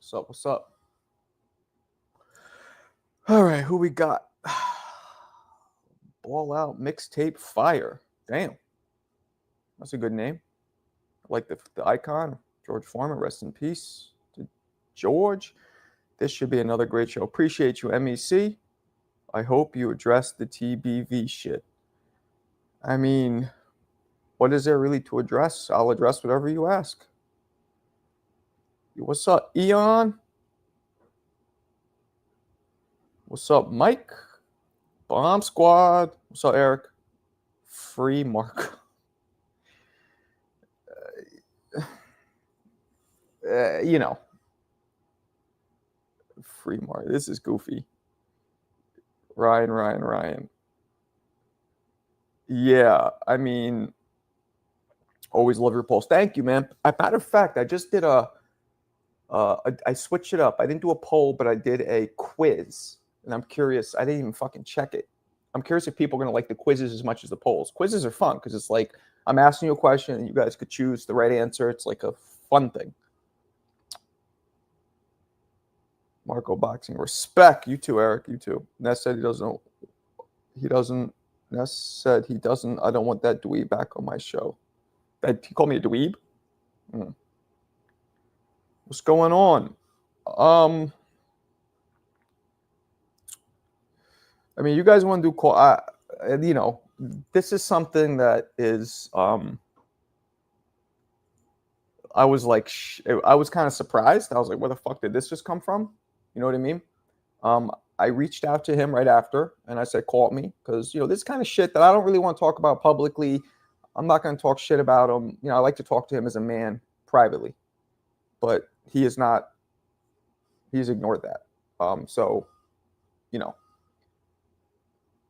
What's up? What's up? All right, who we got? Ball Out Mixtape Fire. Damn. That's a good name. I like the icon. George Foreman, rest in peace to George. This should be another great show. Appreciate you, MEC. I hope you address the TBV shit. I mean, what is there really to address? I'll address whatever you ask. What's up, Eon? What's up, Mike? Bomb Squad. What's up, Eric? Free Mark. You know. Free Mark. This is goofy. Ryan. Yeah, I mean, always love your polls. Thank you, man. Matter of fact, I just did I switched it up. I didn't do a poll, but I did a quiz. And I'm curious. I didn't even fucking check it. I'm curious if people are going to like the quizzes as much as the polls. Quizzes are fun because it's like I'm asking you a question and you guys could choose the right answer. It's like a fun thing. Marco Boxing. Respect. You too, Eric. You too. Ness said he doesn't. Ness said he doesn't. I don't want that dweeb back on my show. He called me a dweeb? What's going on? I mean, you guys want to do call? You know, this is something that is. I was like, I was kind of surprised. I was like, where the fuck did this just come from? You know what I mean? I reached out to him right after, and I said, call me, because you know this kind of shit that I don't really want to talk about publicly. I'm not going to talk shit about him. You know, I like to talk to him as a man privately, but he is not. He's ignored that. So, you know.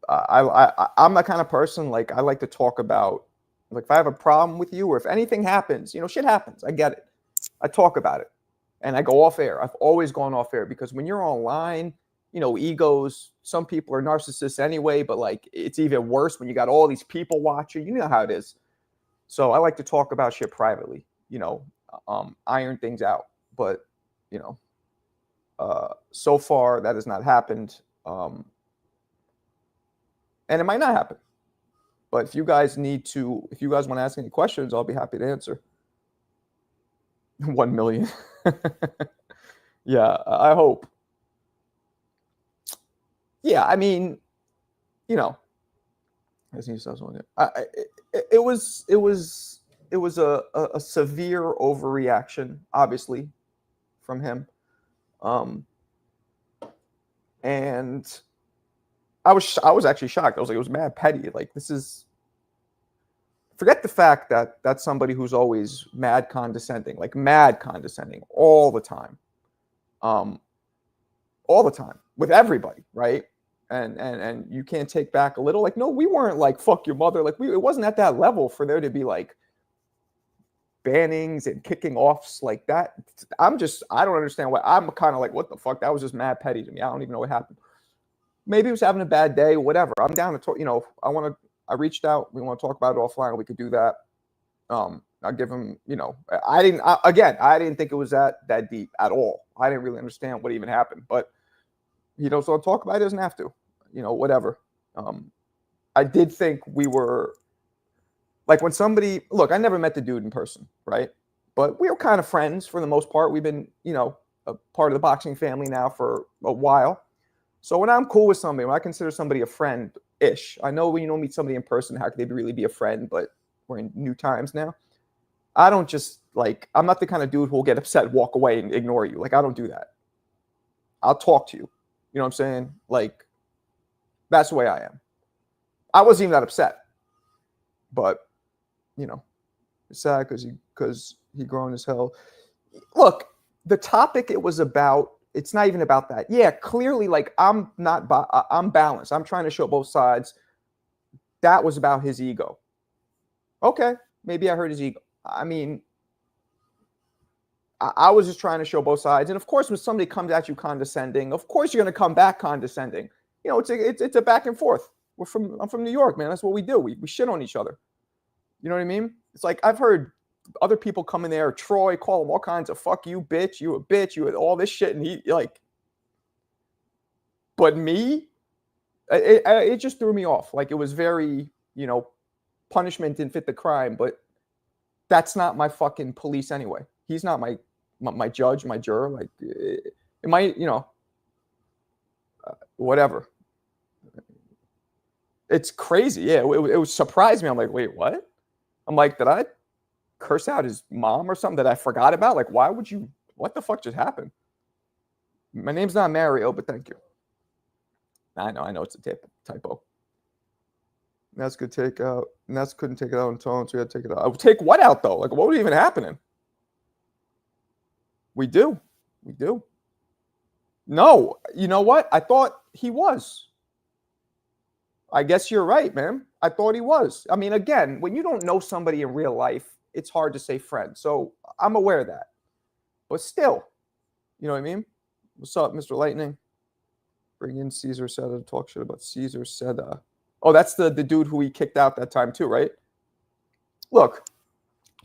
I'm the kind of person, like, I like to talk about, like, if I have a problem with you or if anything happens, you know, shit happens. I get it. I talk about it and I go off air. I've always gone off air because when you're online, you know, egos, some people are narcissists anyway, but like it's even worse when you got all these people watching. You know how it is. So I like to talk about shit privately, you know, iron things out. But, you know, so far that has not happened. And it might not happen. But if you guys want to ask any questions, I'll be happy to answer. 1 million. Yeah, I hope. Yeah, I mean, you know, it was a severe overreaction, obviously, from him. And I was actually shocked. I was like, it was mad petty. Like, this is, forget the fact that that's somebody who's always mad condescending all the time. All the time with everybody, right? And you can't take back a little. Like, no, we weren't like, fuck your mother. Like, it wasn't at that level for there to be like bannings and kicking offs like that. I don't understand why. I'm kind of like, what the fuck? That was just mad petty to me. I don't even know what happened. Maybe he was having a bad day, whatever. I'm down to talk. You know, I reached out. We want to talk about it offline. We could do that. I'll give him, you know, I didn't think it was that deep at all. I didn't really understand what even happened, but he doesn't want to talk about it. He doesn't have to, you know, whatever. I did think we were like, when somebody, look, I never met the dude in person, right? But we were kind of friends for the most part. We've been, you know, a part of the boxing family now for a while. So when I'm cool with somebody, when I consider somebody a friend-ish, I know when you don't meet somebody in person, how could they really be a friend? But we're in new times now. I don't just, like, I'm not the kind of dude who will get upset, walk away, and ignore you. Like, I don't do that. I'll talk to you. You know what I'm saying? Like, that's the way I am. I wasn't even that upset. But, you know, it's sad because he grown as hell. Look, the topic it was about, it's not even about that. Yeah, clearly, like, I'm balanced. I'm trying to show both sides. That was about his ego. Okay, maybe I hurt his ego. I mean, I was just trying to show both sides. And of course, when somebody comes at you condescending, of course you're going to come back condescending. You know, it's a back and forth. I'm from New York, man. That's what we do. We shit on each other. You know what I mean? It's like, I've heard other people come in there, Troy, call him all kinds of fuck you, bitch, you a bitch, you all this shit. And he like, but me, it just threw me off. Like it was very, punishment didn't fit the crime, but that's not my fucking police anyway. He's not my judge, my juror. Like it might, whatever. It's crazy. Yeah, it surprised me. I'm like, wait, what? I'm like, did I curse out his mom or something that I forgot about? Like, why would you? What the fuck just happened? My name's not Mario, but thank you. I know it's a typo. Nets could take out. Nets couldn't take it out in tone, so we had to take it out. I would take what out though? Like, what was even happening? We do. No, you know what? I thought he was. I guess you're right, man. I thought he was. I mean, again, when you don't know somebody in real life, it's hard to say friend. So I'm aware of that. But still, you know what I mean? What's up, Mr. Lightning? Bring in Caesar Seda to talk shit about Caesar Seda. Oh, that's the dude who he kicked out that time too, right? Look,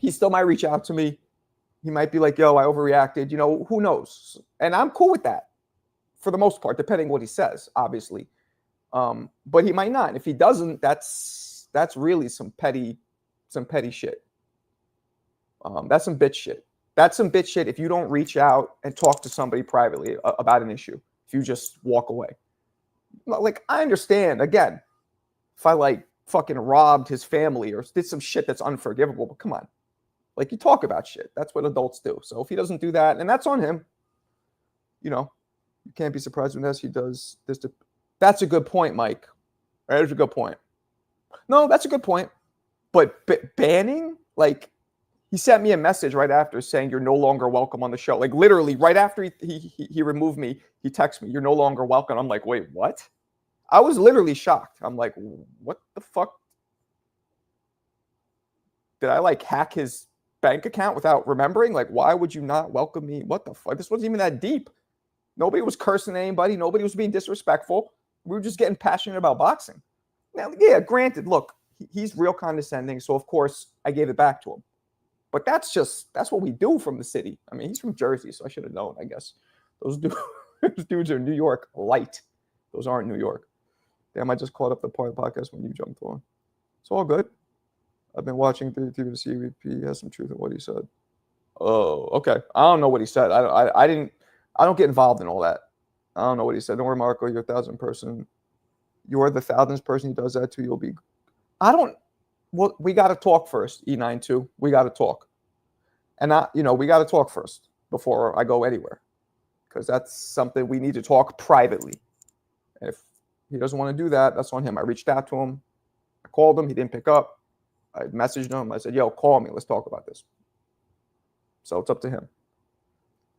he still might reach out to me. He might be like, yo, I overreacted. Who knows? And I'm cool with that for the most part, depending what he says, obviously. But he might not. And if he doesn't, that's really some petty shit. That's some bitch shit. That's some bitch shit if you don't reach out and talk to somebody privately about an issue. If you just walk away. Like, I understand, again, if I like fucking robbed his family or did some shit that's unforgivable, but come on. Like, you talk about shit. That's what adults do. So if he doesn't do that, and that's on him, you can't be surprised when he does this. That's a good point, Mike. That's a good point. No, that's a good point. But banning, like, he sent me a message right after saying you're no longer welcome on the show. Like, literally, right after he removed me, he texted me, you're no longer welcome. I'm like, wait, what? I was literally shocked. I'm like, what the fuck? Did I like hack his bank account without remembering? Like, why would you not welcome me? What the fuck? This wasn't even that deep. Nobody was cursing anybody. Nobody was being disrespectful. We were just getting passionate about boxing. Now, yeah, granted, look, he's real condescending. So, of course, I gave it back to him. But that's what we do from the city. I mean, he's from Jersey, so I should have known, I guess. Those dudes are New York light. Those aren't New York. Damn, I just caught up the part of the podcast when you jumped on. It's all good. I've been watching through to see if he has some truth in what he said. Oh, okay. I don't know what he said. I don't get involved in all that. I don't know what he said. Don't worry, Marco. You're 1,000th person. You're the 1,000th person who does that too. You'll be. Well, we got to talk first, E92. We got to talk. And we got to talk first before I go anywhere. Because that's something we need to talk privately. And if he doesn't want to do that, that's on him. I reached out to him. I called him. He didn't pick up. I messaged him. I said, yo, call me. Let's talk about this. So it's up to him.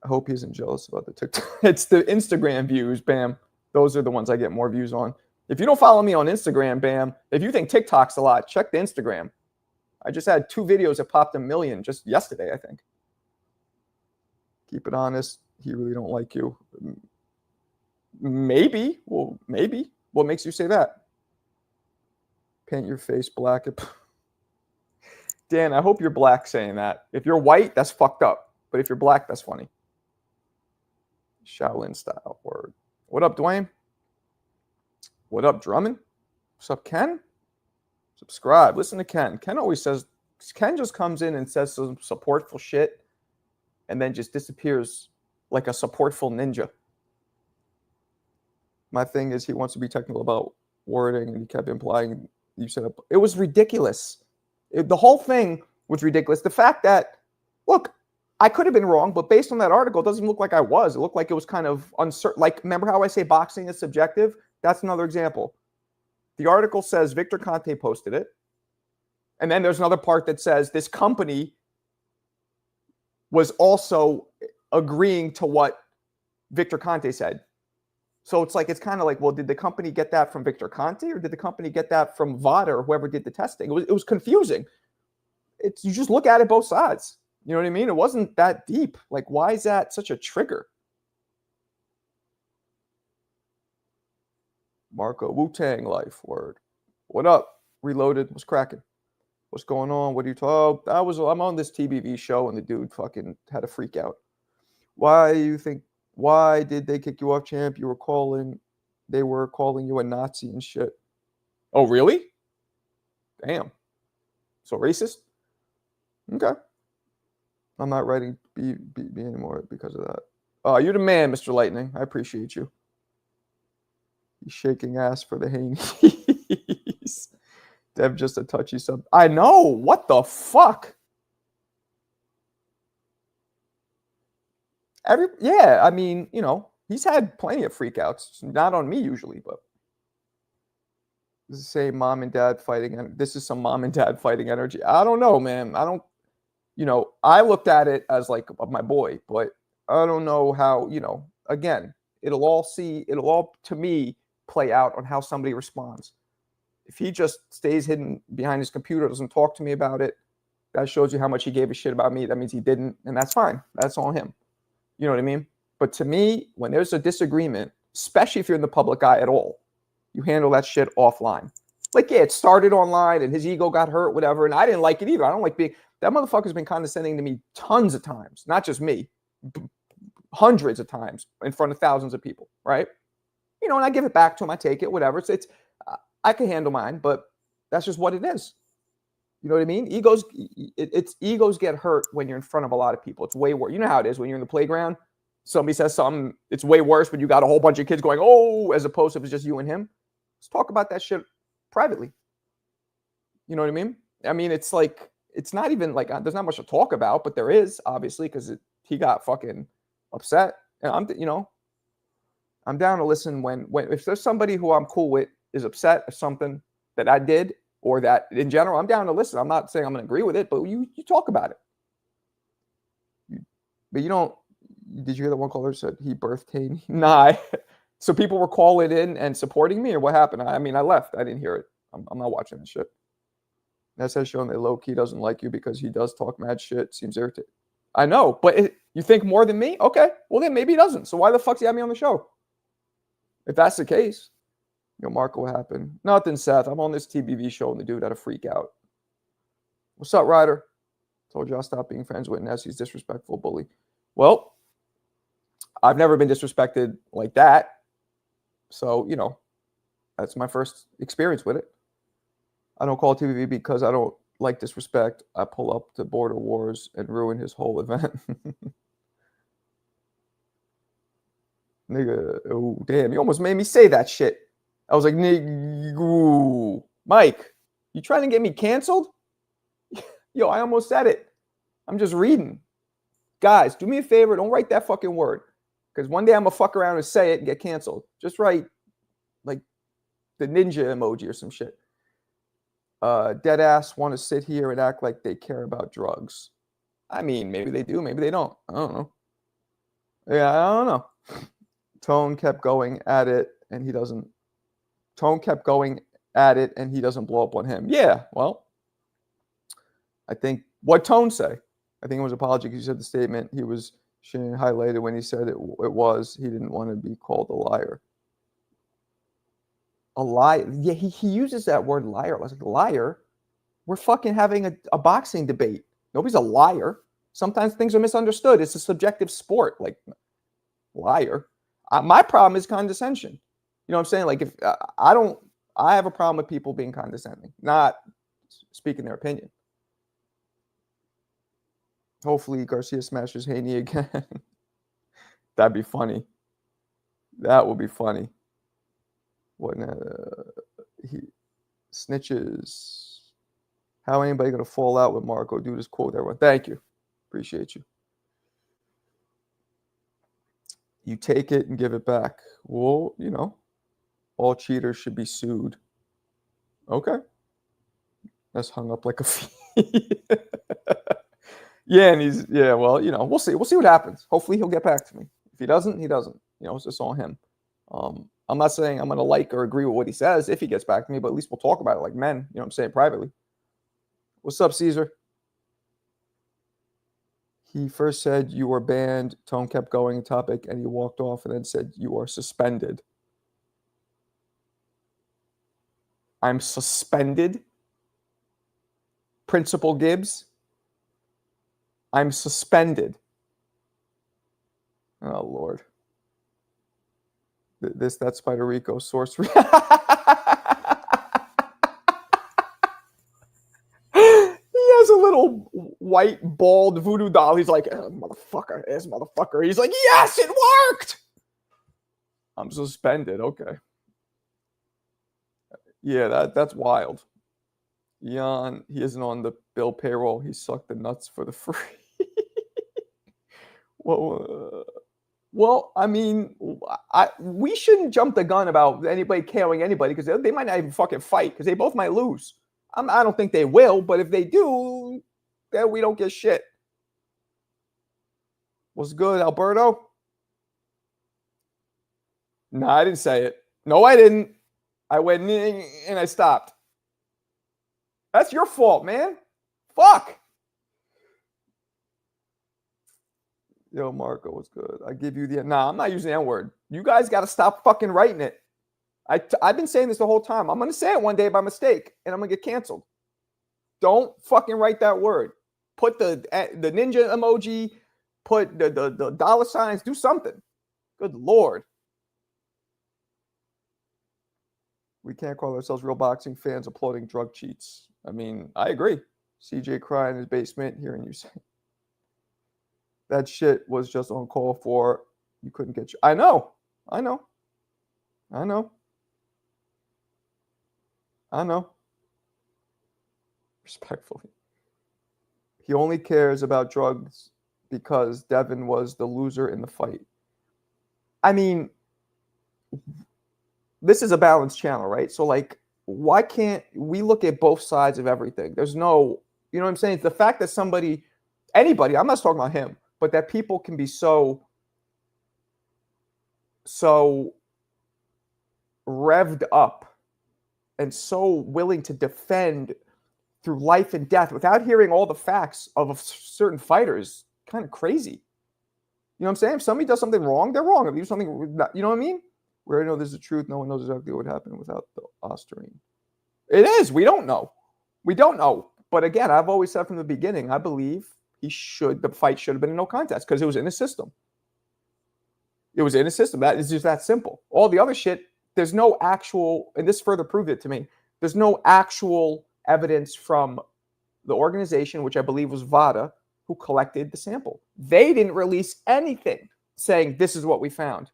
I hope he isn't jealous about the TikTok. It's the Instagram views, Bam. Those are the ones I get more views on. If you don't follow me on Instagram, Bam, if you think TikTok's a lot, check the Instagram. I just had 2 videos that popped 1 million just yesterday, I think. Keep it honest. He really don't like you. Maybe. Well, maybe. What makes you say that? Paint your face black. Dan, I hope you're black saying that. If you're white, that's fucked up. But if you're black, that's funny. Shaolin style word. What up, Dwayne? What up, Drummond? What's up, Ken? Subscribe. Listen to Ken. Ken just comes in and says some supportful shit and then just disappears like a supportful ninja. My thing is he wants to be technical about wording and he kept implying you said it was ridiculous. The whole thing was ridiculous. The fact that, look, I could have been wrong, but based on that article, it doesn't look like I was. It looked like it was kind of uncertain. Like, remember how I say boxing is subjective? That's another example. The article says Victor Conte posted it. And then there's another part that says this company was also agreeing to what Victor Conte said. So it's kind of like, well, did the company get that from Victor Conte or did the company get that from VADA or whoever did the testing? It was confusing. You just look at it both sides. You know what I mean? It wasn't that deep. Like, why is that such a trigger? Marco, Wu-Tang life, word. What up? Reloaded was cracking. What's going on? What are you talking? Oh, I'm on this TBV show and the dude fucking had a freak out. Why did they kick you off, champ? They were calling you a Nazi and shit. Oh, really? Damn. So racist? Okay. I'm not writing B anymore because of that. Oh, you're the man, Mr. Lightning. I appreciate you. He's shaking ass for the Haney's. Dev just a touchy sub. I know. What the fuck? Yeah, I mean, he's had plenty of freakouts. Not on me usually, but this is say mom and dad fighting, and this is some mom and dad fighting energy. I don't know, man. I looked at it as like my boy, but I don't know how, again, it'll all to me play out on how somebody responds. If he just stays hidden behind his computer, doesn't talk to me about it, that shows you how much he gave a shit about me. That means he didn't, and that's fine. That's on him. You know what I mean? But to me, when there's a disagreement, especially if you're in the public eye at all, you handle that shit offline. Like, yeah, it started online and his ego got hurt, whatever, and I didn't like it either. I don't like being... That motherfucker's been condescending to me tons of times, not just me, hundreds of times in front of thousands of people, right? And I give it back to him. I take it, whatever. It's I can handle mine, but that's just what it is. You know what I mean? Egos get hurt when you're in front of a lot of people. It's way worse. You know how it is when you're in the playground. Somebody says something, it's way worse when you got a whole bunch of kids going, oh, as opposed to if it's just you and him. Let's talk about that shit privately. You know what I mean? I mean, it's like, it's not even like, there's not much to talk about, but there is, obviously, because he got fucking upset. And I'm down to listen when if there's somebody who I'm cool with is upset at something that I did, or that in general, I'm down to listen. I'm not saying I'm going to agree with it, but you talk about it. But you don't... Did you hear that one caller said he birthed Haney? Nah. So people were calling in and supporting me, or what happened? I mean, I left. I didn't hear it. I'm not watching that shit. That says showing that low-key doesn't like you because he does talk mad shit. Seems irritated. I know, but you think more than me? Okay. Well, then maybe he doesn't. So why the fuck's he have me on the show? If that's the case. Marco, what happened? Nothing, Seth. I'm on this TBV show and the dude had a freak out. What's up, Ryder? Told you I'll stop being friends with Ness. He's disrespectful bully. Well, I've never been disrespected like that. So, that's my first experience with it. I don't call TBV because I don't like disrespect. I pull up to Border Wars and ruin his whole event. Nigga, oh, damn. You almost made me say that shit. I was like, nigga, Mike, you trying to get me canceled? Yo, I almost said it. I'm just reading. Guys, do me a favor. Don't write that fucking word. Because one day I'm going to fuck around and say it and get canceled. Just write, like, the ninja emoji or some shit. Dead ass want to sit here and act like they care about drugs. I mean, maybe they do. Maybe they don't. I don't know. Yeah, I don't know. Tone kept going at it and he doesn't blow up on him. Yeah, well, I think, what Tone say? I think it was apology because he said the statement he was highlighted when he said it was, he didn't want to be called a liar. A liar? Yeah, he uses that word liar. I was like, liar? We're fucking having a boxing debate. Nobody's a liar. Sometimes things are misunderstood. It's a subjective sport. Like, liar. My problem is condescension. You know what I'm saying? Like, if I have a problem with people being condescending, not speaking their opinion. Hopefully Garcia smashes Haney again. That'd be funny. That would be funny. When he snitches. How anybody gonna fall out with Marco? Do this quote, everyone. Thank you. Appreciate you. You take it and give it back. Well, all cheaters should be sued. Okay. That's hung up like a fee. Yeah, and well, we'll see. We'll see what happens. Hopefully he'll get back to me. If he doesn't, he doesn't. It's just on him. I'm not saying I'm going to like or agree with what he says if he gets back to me, but at least we'll talk about it like men. I'm saying privately. What's up, Caesar? He first said you were banned. Tone kept going topic, and he walked off and then said you are suspended. I'm suspended? Principal Gibbs, I'm suspended. Oh, Lord. That Spider Rico sorcery. He has a little white, bald voodoo doll. He's like, oh, motherfucker, this motherfucker. He's like, yes, it worked. I'm suspended. Okay. Yeah, that's wild. Jan, he isn't on the bill payroll. He sucked the nuts for the free. Well, I mean, we shouldn't jump the gun about anybody KOing anybody because they might not even fucking fight because they both might lose. I don't think they will, but if they do, then we don't get shit. What's good, Alberto? No, I didn't say it. No, I didn't. I went and I stopped. That's your fault, man. Fuck. Yo, Marco, what's good? I give you the... Nah, I'm not using that word. You guys got to stop fucking writing it. I've been saying this the whole time. I'm going to say it one day by mistake, and I'm going to get canceled. Don't fucking write that word. Put the ninja emoji. Put the dollar signs. Do something. Good Lord. We can't call ourselves real boxing fans applauding drug cheats. I mean, I agree. CJ crying in his basement, hearing you say that shit was just on call for. You couldn't get you. I know. Respectfully. He only cares about drugs because Devin was the loser in the fight. I mean, this is a balanced channel, right? So, like, why can't we look at both sides of everything? There's no, you know what I'm saying? It's the fact that anybody, I'm not talking about him, but that people can be so revved up and so willing to defend through life and death without hearing all the facts of a certain fighter is kind of crazy. You know what I'm saying? If somebody does something wrong, they're wrong. If you do something, you know what I mean? Where I know there's the truth, no one knows exactly what happened without the Osterine. It is. We don't know. But again, I've always said from the beginning, I believe the fight should have been a no contest because it was in his system. That is just that simple. All the other shit, there's no actual, and this further proved it to me, there's no actual evidence from the organization, which I believe was VADA, who collected the sample. They didn't release anything saying this is what we found.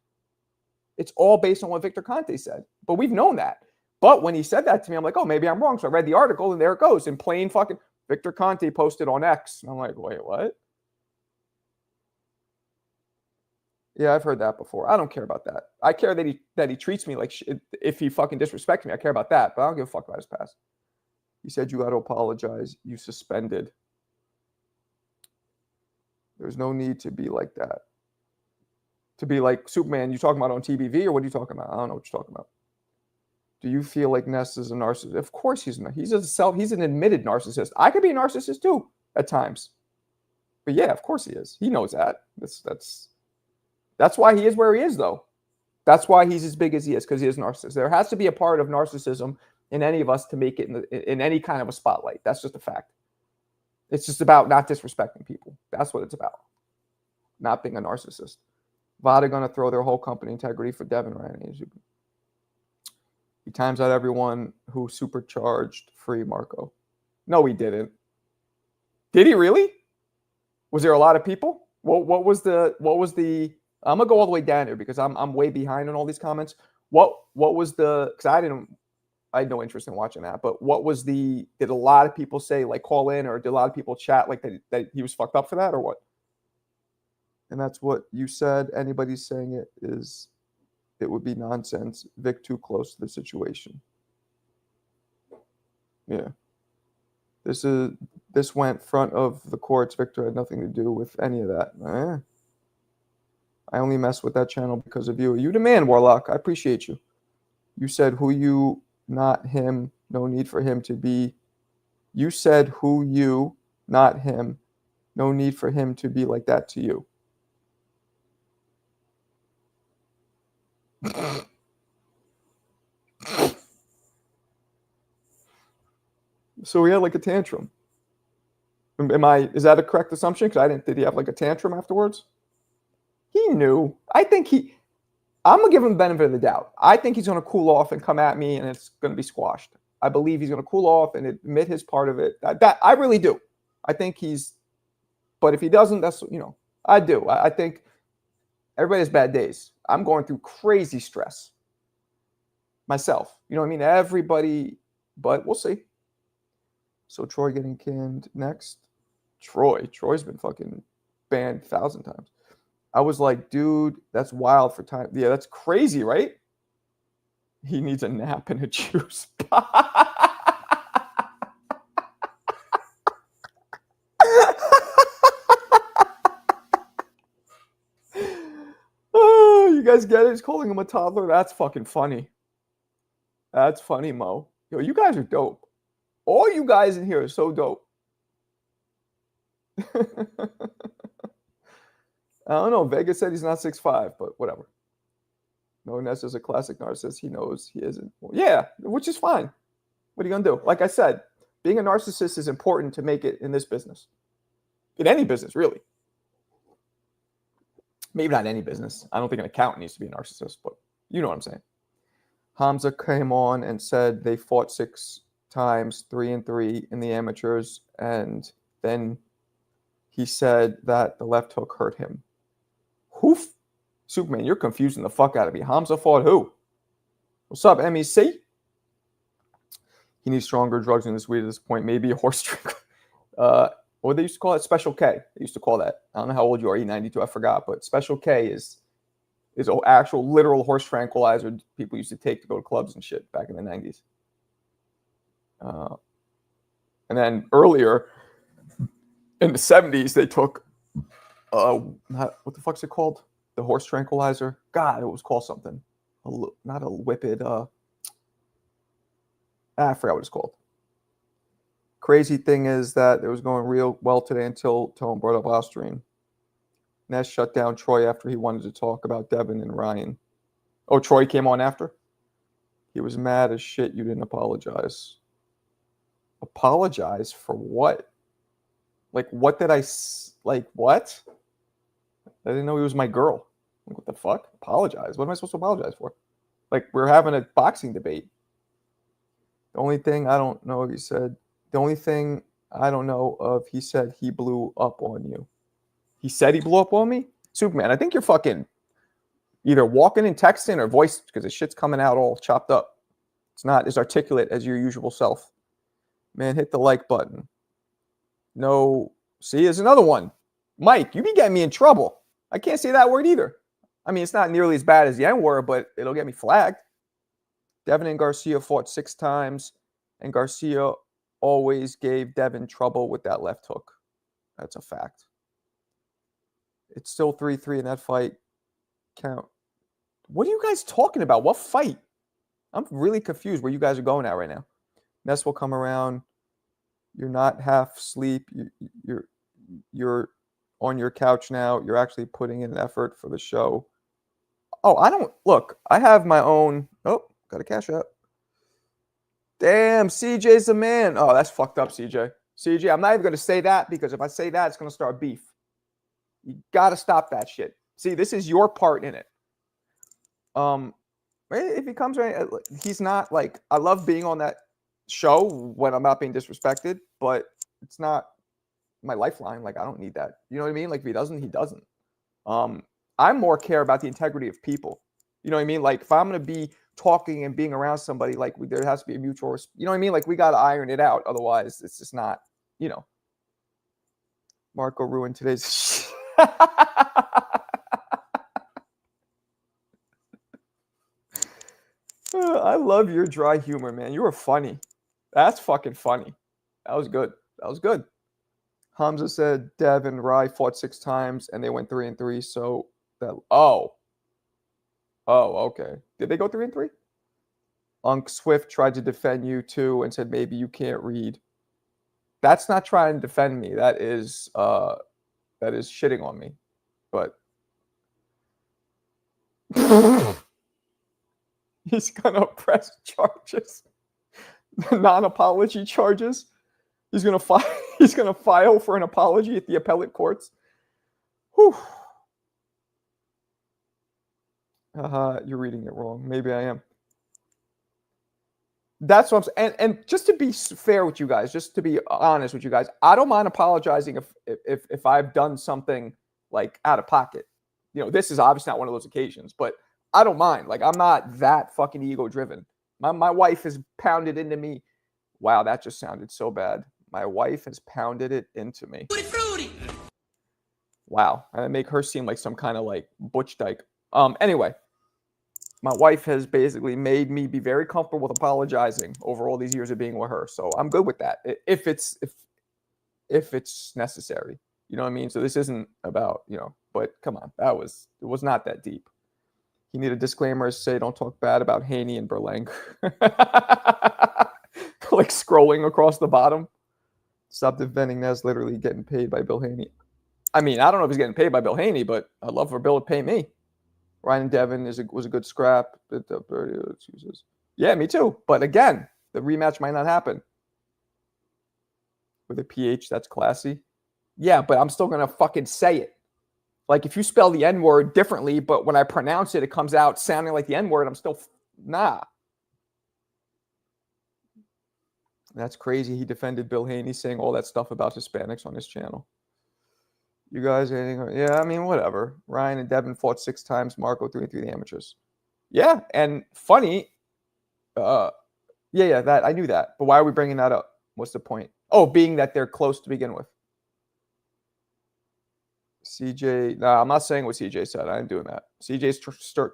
It's all based on what Victor Conte said. But we've known that. But when he said that to me, I'm like, oh, maybe I'm wrong. So I read the article, and there it goes. In plain fucking Victor Conte posted on X. And I'm like, wait, what? Yeah, I've heard that before. I don't care about that. I care that he treats me like shit. If he fucking disrespects me, I care about that. But I don't give a fuck about his past. He said you got to apologize. You suspended. There's no need to be like that. To be like Superman, you talking about on TBV or what are you talking about? I don't know what you're talking about. Do you feel like Ness is a narcissist? Of course he's not. He's an admitted narcissist. I could be a narcissist too at times. But yeah, of course he is. He knows that. That's why he is where he is, though. That's why he's as big as he is, because he is a narcissist. There has to be a part of narcissism in any of us to make it in any kind of a spotlight. That's just a fact. It's just about not disrespecting people. That's what it's about. Not being a narcissist. VADA going to throw their whole company integrity for Devin Ryan. He times out everyone who supercharged free Marco. No, he didn't. Did he really? Was there a lot of people? What was the? I'm gonna go all the way down here because I'm way behind on all these comments. What was the? Because I had no interest in watching that. But what was the? Did a lot of people say like call in, or did a lot of people chat like that he was fucked up for that, or what? And that's what you said. Anybody saying it would be nonsense. Vic too close to the situation. Yeah. This went front of the courts. Victor had nothing to do with any of that. I only mess with that channel because of you. You the man, Warlock. I appreciate you. You said who you, not him. No need for him to be. You said who you, not him. No need for him to be like that to you. So he had like a tantrum. Is that a correct assumption? Because did he have like a tantrum afterwards? He knew. I'm going to give him the benefit of the doubt. I think he's going to cool off and come at me and it's going to be squashed. I believe he's going to cool off and admit his part of it. That I really do. I think but if he doesn't, that's, I do. I think everybody has bad days. I'm going through crazy stress myself. You know what I mean? Everybody, but we'll see. So Troy getting canned next. Troy's been fucking banned 1,000 times. I was like, dude, that's wild for time. Yeah, that's crazy, right? He needs a nap and a juice. Oh, you guys get it? He's calling him a toddler. That's fucking funny. That's funny, Mo. Yo, you guys are dope. All you guys in here are so dope. I don't know. Vegas said he's not 6'5", but whatever. No, Ness is a classic narcissist. He knows he isn't. Well, yeah, which is fine. What are you going to do? Like I said, being a narcissist is important to make it in this business. In any business, really. Maybe not any business. I don't think an accountant needs to be a narcissist, but you know what I'm saying. Hamza came on and said they fought 6 times, 3-3 in the amateurs, and then he said that the left hook hurt him. Superman, you're confusing the fuck out of me. Hamza fought who? What's up, MEC? He needs stronger drugs in this weed at this point. Maybe a horse drink. What they used to call it? Special K. They used to call that. I don't know how old you are, E92. I forgot. But Special K is an actual literal horse tranquilizer people used to take to go to clubs and shit back in the 90s. And then earlier in the 70s, they took what the fuck's it called? The horse tranquilizer. God, it was called something. Not a whippet. I forgot what it's called. Crazy thing is that it was going real well today until Tone brought up Austrian. Ness shut down Troy after he wanted to talk about Devin and Ryan. Oh, Troy came on after? He was mad as shit you didn't apologize. Apologize for what? Like, what did I... Like, what? I didn't know he was my girl. Like, what the fuck? Apologize? What am I supposed to apologize for? Like, we're having a boxing debate. The only thing I don't know if he said... The only thing I don't know of, he said he blew up on you. He said he blew up on me? Superman, I think you're fucking either walking and texting or voice, because the shit's coming out all chopped up. It's not as articulate as your usual self. Man, hit the like button. No, see, there's another one. Mike, you be getting me in trouble. I can't say that word either. I mean, it's not nearly as bad as the N-word, but it'll get me flagged. Devin and Garcia fought 6 times, and Garcia always gave Devin trouble with that left hook. That's a fact. It's still 3-3 in that fight. Count. What are you guys talking about? What fight? I'm really confused where you guys are going at right now. Ness will come around. You're not half asleep. You're on your couch now. You're actually putting in an effort for the show. Oh, I don't... Look, I have my own... Oh, got a cash out. Damn, CJ's the man. Oh, that's fucked up, CJ. CJ, I'm not even going to say that, because if I say that, it's going to start beef. You got to stop that shit. See, this is your part in it. If he comes right, he's not like... I love being on that show when I'm not being disrespected, but it's not my lifeline. Like, I don't need that. You know what I mean? Like, if he doesn't, he doesn't. I more care about the integrity of people. You know what I mean? Like, if I'm going to be talking and being around somebody, like, there has to be a mutual, you know what I mean? Like, we got to iron it out. Otherwise, it's just not, you know. Marco ruined today's... I love your dry humor, man. You were funny. That's fucking funny. That was good. That was good. Hamza said Dev and Rai fought 6 times and they went 3-3. So that... Oh, okay. Did they go 3-3? Unc Swift tried to defend you too and said maybe you can't read. That's not trying to defend me. That is shitting on me. But he's gonna press charges, non-apology charges. He's gonna file. He's gonna file for an apology at the appellate courts. Whew. You're reading it wrong. Maybe I am. That's what I'm saying. And just to be fair with you guys, just to be honest with you guys, I don't mind apologizing if I've done something like out of pocket. You know, this is obviously not one of those occasions, but I don't mind. Like, I'm not that fucking ego driven. My wife has pounded into me. Wow, that just sounded so bad. My wife has pounded it into me. Wow, I make her seem like some kind of like butch dyke. Anyway, my wife has basically made me be very comfortable with apologizing over all these years of being with her. So I'm good with that if it's necessary. You know what I mean? So this isn't about, you know, but come on, it was not that deep. You need a disclaimer to say don't talk bad about Haney and Berlang. Like scrolling across the bottom. Stop defending Nez literally getting paid by Bill Haney. I mean, I don't know if he's getting paid by Bill Haney, but I'd love for Bill to pay me. Ryan and Devin was a good scrap. Yeah, me too. But again, the rematch might not happen. With a PH, that's classy. Yeah, but I'm still going to fucking say it. Like, if you spell the N-word differently, but when I pronounce it, it comes out sounding like the N-word, I'm still, nah. That's crazy. He defended Bill Haney saying all that stuff about Hispanics on his channel. You guys, yeah, I mean, whatever. Ryan and Devin fought 6 times. Marco 3-3 the amateurs. Yeah, and funny. Yeah, that I knew that. But why are we bringing that up? What's the point? Oh, being that they're close to begin with. CJ, nah, I'm not saying what CJ said. I ain't doing that. CJ's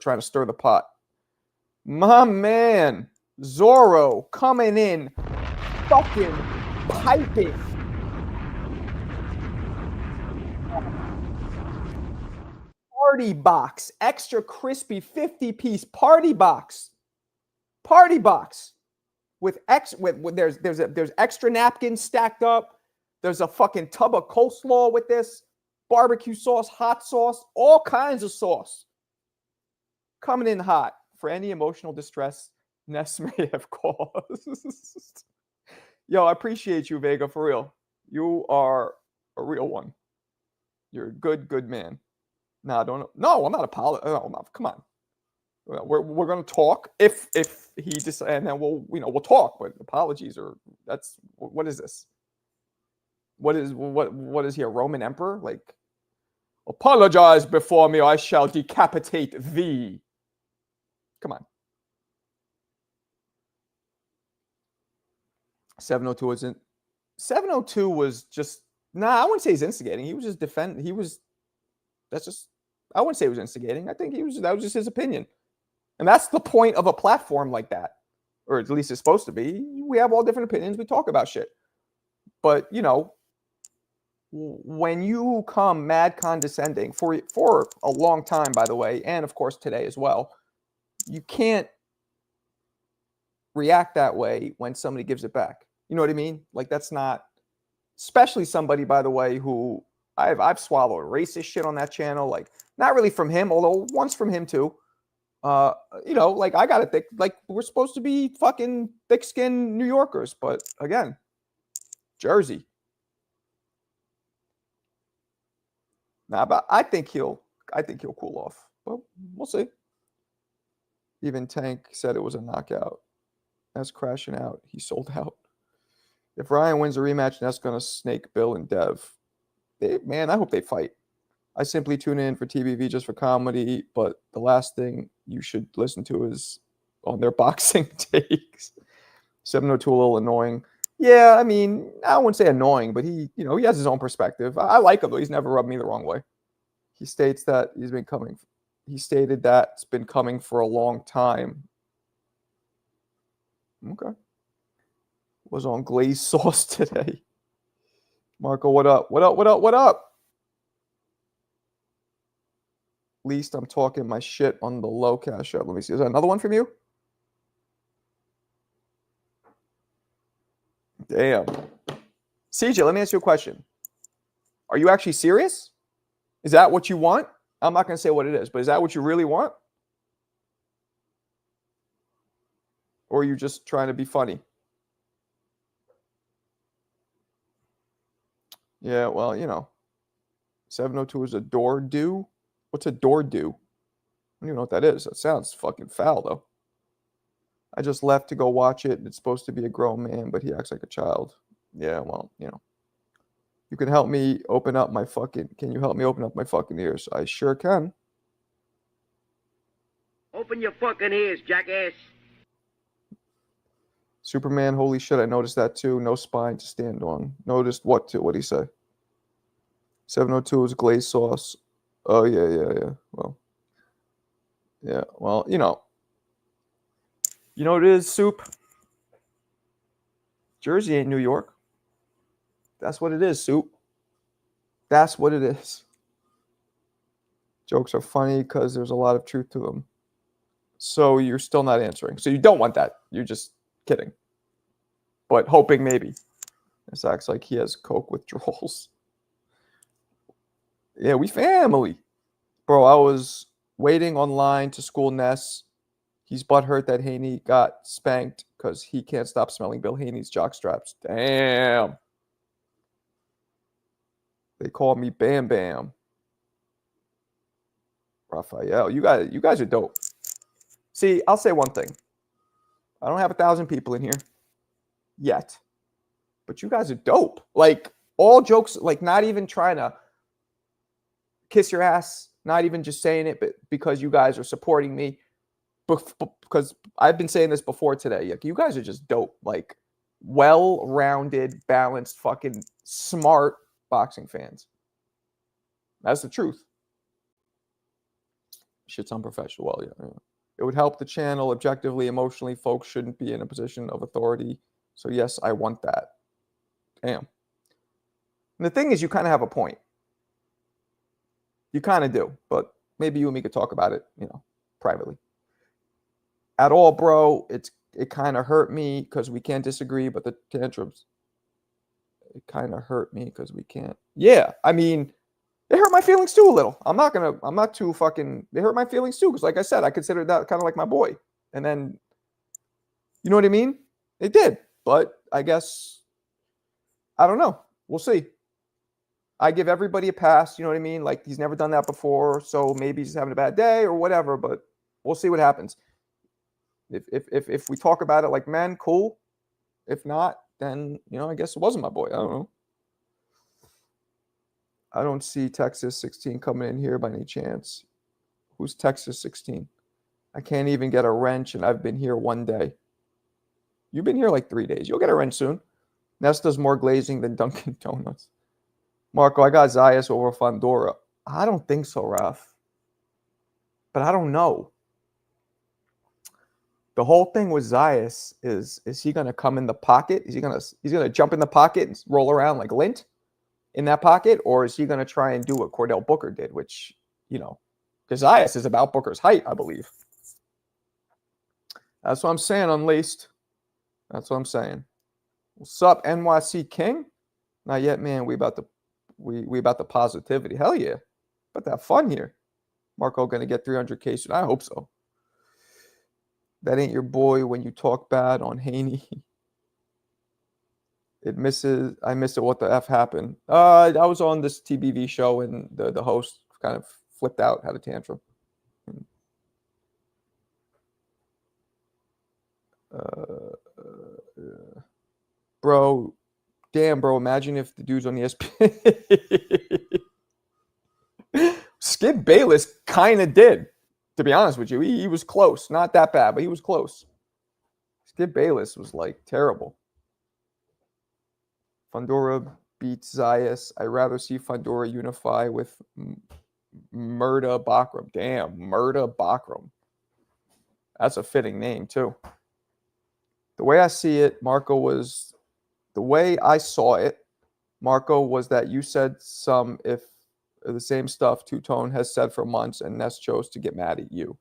trying to stir the pot. My man, Zorro coming in, fucking piping. Party box, extra crispy 50-piece party box. Party box with there's extra napkins stacked up. There's a fucking tub of coleslaw with this, barbecue sauce, hot sauce, all kinds of sauce. Coming in hot for any emotional distress Ness may have caused. Yo, I appreciate you, Vega, for real. You are a real one. You're a good man. No, I'm not apologizing. No, come on. We're gonna talk if he just, and then we'll talk. But apologies what is this? What is he, a Roman emperor? Like, apologize before me, or I shall decapitate thee. Come on. 702 wasn't. 702 was just I wouldn't say he's instigating. He was just defending. I wouldn't say he was instigating. I think that was just his opinion. And that's the point of a platform like that. Or at least it's supposed to be. We have all different opinions. We talk about shit. But, you know, when you come mad condescending for a long time, by the way, and of course today as well, you can't react that way when somebody gives it back. You know what I mean? Like, that's not, especially somebody, by the way, who I've swallowed racist shit on that channel. Like, not really from him, although once from him too. You know, like, I got to think, like, we're supposed to be fucking thick-skinned New Yorkers, but again, Jersey. Nah, but I think he'll cool off. But we'll see. Even Tank said it was a knockout. That's crashing out. He sold out. If Ryan wins a rematch, that's gonna snake Bill and Dev. Man, I hope they fight. I simply tune in for TBV just for comedy, but the last thing you should listen to is on their boxing takes. 702 a little annoying. Yeah, I mean, I wouldn't say annoying, but he has his own perspective. I like him, though. He's never rubbed me the wrong way. He states that he stated that it's been coming for a long time. Okay. Was on glazed sauce today. Marco, what up? What up? What up? What up? Least I'm talking my shit on the low cash up. Let me see. Is that another one from you? Damn. CJ, let me ask you a question. Are you actually serious? Is that what you want? I'm not going to say what it is, but is that what you really want? Or are you just trying to be funny? Yeah, well, 702 is a door do. What's a door do? I don't even know what that is. That sounds fucking foul, though. I just left to go watch it. It's supposed to be a grown man, but he acts like a child. Yeah, well, you can help me open up my fucking. Can you help me open up my fucking ears? I sure can. Open your fucking ears, jackass. Superman, holy shit, I noticed that too. No spine to stand on. Noticed what too? What'd he say? 702 is glazed sauce. Oh, yeah. Well, yeah, well, you know what it is, Soup? Jersey ain't New York. That's what it is, Soup. That's what it is. Jokes are funny because there's a lot of truth to them. So you're still not answering. So you don't want that. You're just kidding. But hoping maybe. This acts like he has coke withdrawals. Yeah, we family. Bro, I was waiting online to school Ness. He's butthurt that Haney got spanked because he can't stop smelling Bill Haney's jockstraps. Damn. They call me Bam Bam. Raphael, you guys are dope. See, I'll say one thing. I don't have 1,000 people in here yet, but you guys are dope. Like, all jokes, like, not even trying to kiss your ass, not even just saying it, but because you guys are supporting me. Because I've been saying this before today. Like, you guys are just dope. Like, well-rounded, balanced, fucking smart boxing fans. That's the truth. Shit's unprofessional. Well, yeah. It would help the channel objectively, emotionally. Folks shouldn't be in a position of authority. So yes, I want that. Damn. And the thing is, you kind of have a point. You kind of do, but maybe you and me could talk about it, privately. At all, bro, it kind of hurt me because we can't disagree, but the tantrums, it kind of hurt me because we can't. Yeah, I mean, it hurt my feelings too a little. I'm not too fucking, it hurt my feelings too because, like I said, I considered that kind of like my boy. And then, you know what I mean? It did, but I guess, I don't know. We'll see. I give everybody a pass, you know what I mean? Like, he's never done that before, so maybe he's having a bad day or whatever, but we'll see what happens. If we talk about it like men, cool. If not, then, I guess it wasn't my boy. I don't know. I don't see Texas 16 coming in here by any chance. Who's Texas 16? I can't even get a wrench, and I've been here one day. You've been here like 3 days. You'll get a wrench soon. Ness does more glazing than Dunkin' Donuts. Marco, I got Zayas over Fondora. I don't think so, Raf. But I don't know. The whole thing with Zayas is he going to come in the pocket? He's going to jump in the pocket and roll around like lint in that pocket? Or is he going to try and do what Cordell Booker did, which, because Zayas is about Booker's height, I believe. That's what I'm saying, Unlaced. That's what I'm saying. What's up, NYC King? Not yet, man. We about the positivity. Hell yeah. About to have fun here. Marco going to get 300K soon. I hope so. That ain't your boy when you talk bad on Haney. I miss it. What the F happened? I was on this TBV show and the host kind of flipped out, had a tantrum. Bro, damn, bro. Imagine if the dude's on ESPN. Skip Bayless kind of did, to be honest with you. He was close. Not that bad, but he was close. Skip Bayless was like terrible. Fondora beats Zayas. I'd rather see Fondora unify with Murda Bakram. Damn, Murda Bakram. That's a fitting name, too. The way I see it, the way I saw it, Marco, was that you said the same stuff Two-Tone has said for months, and Ness chose to get mad at you.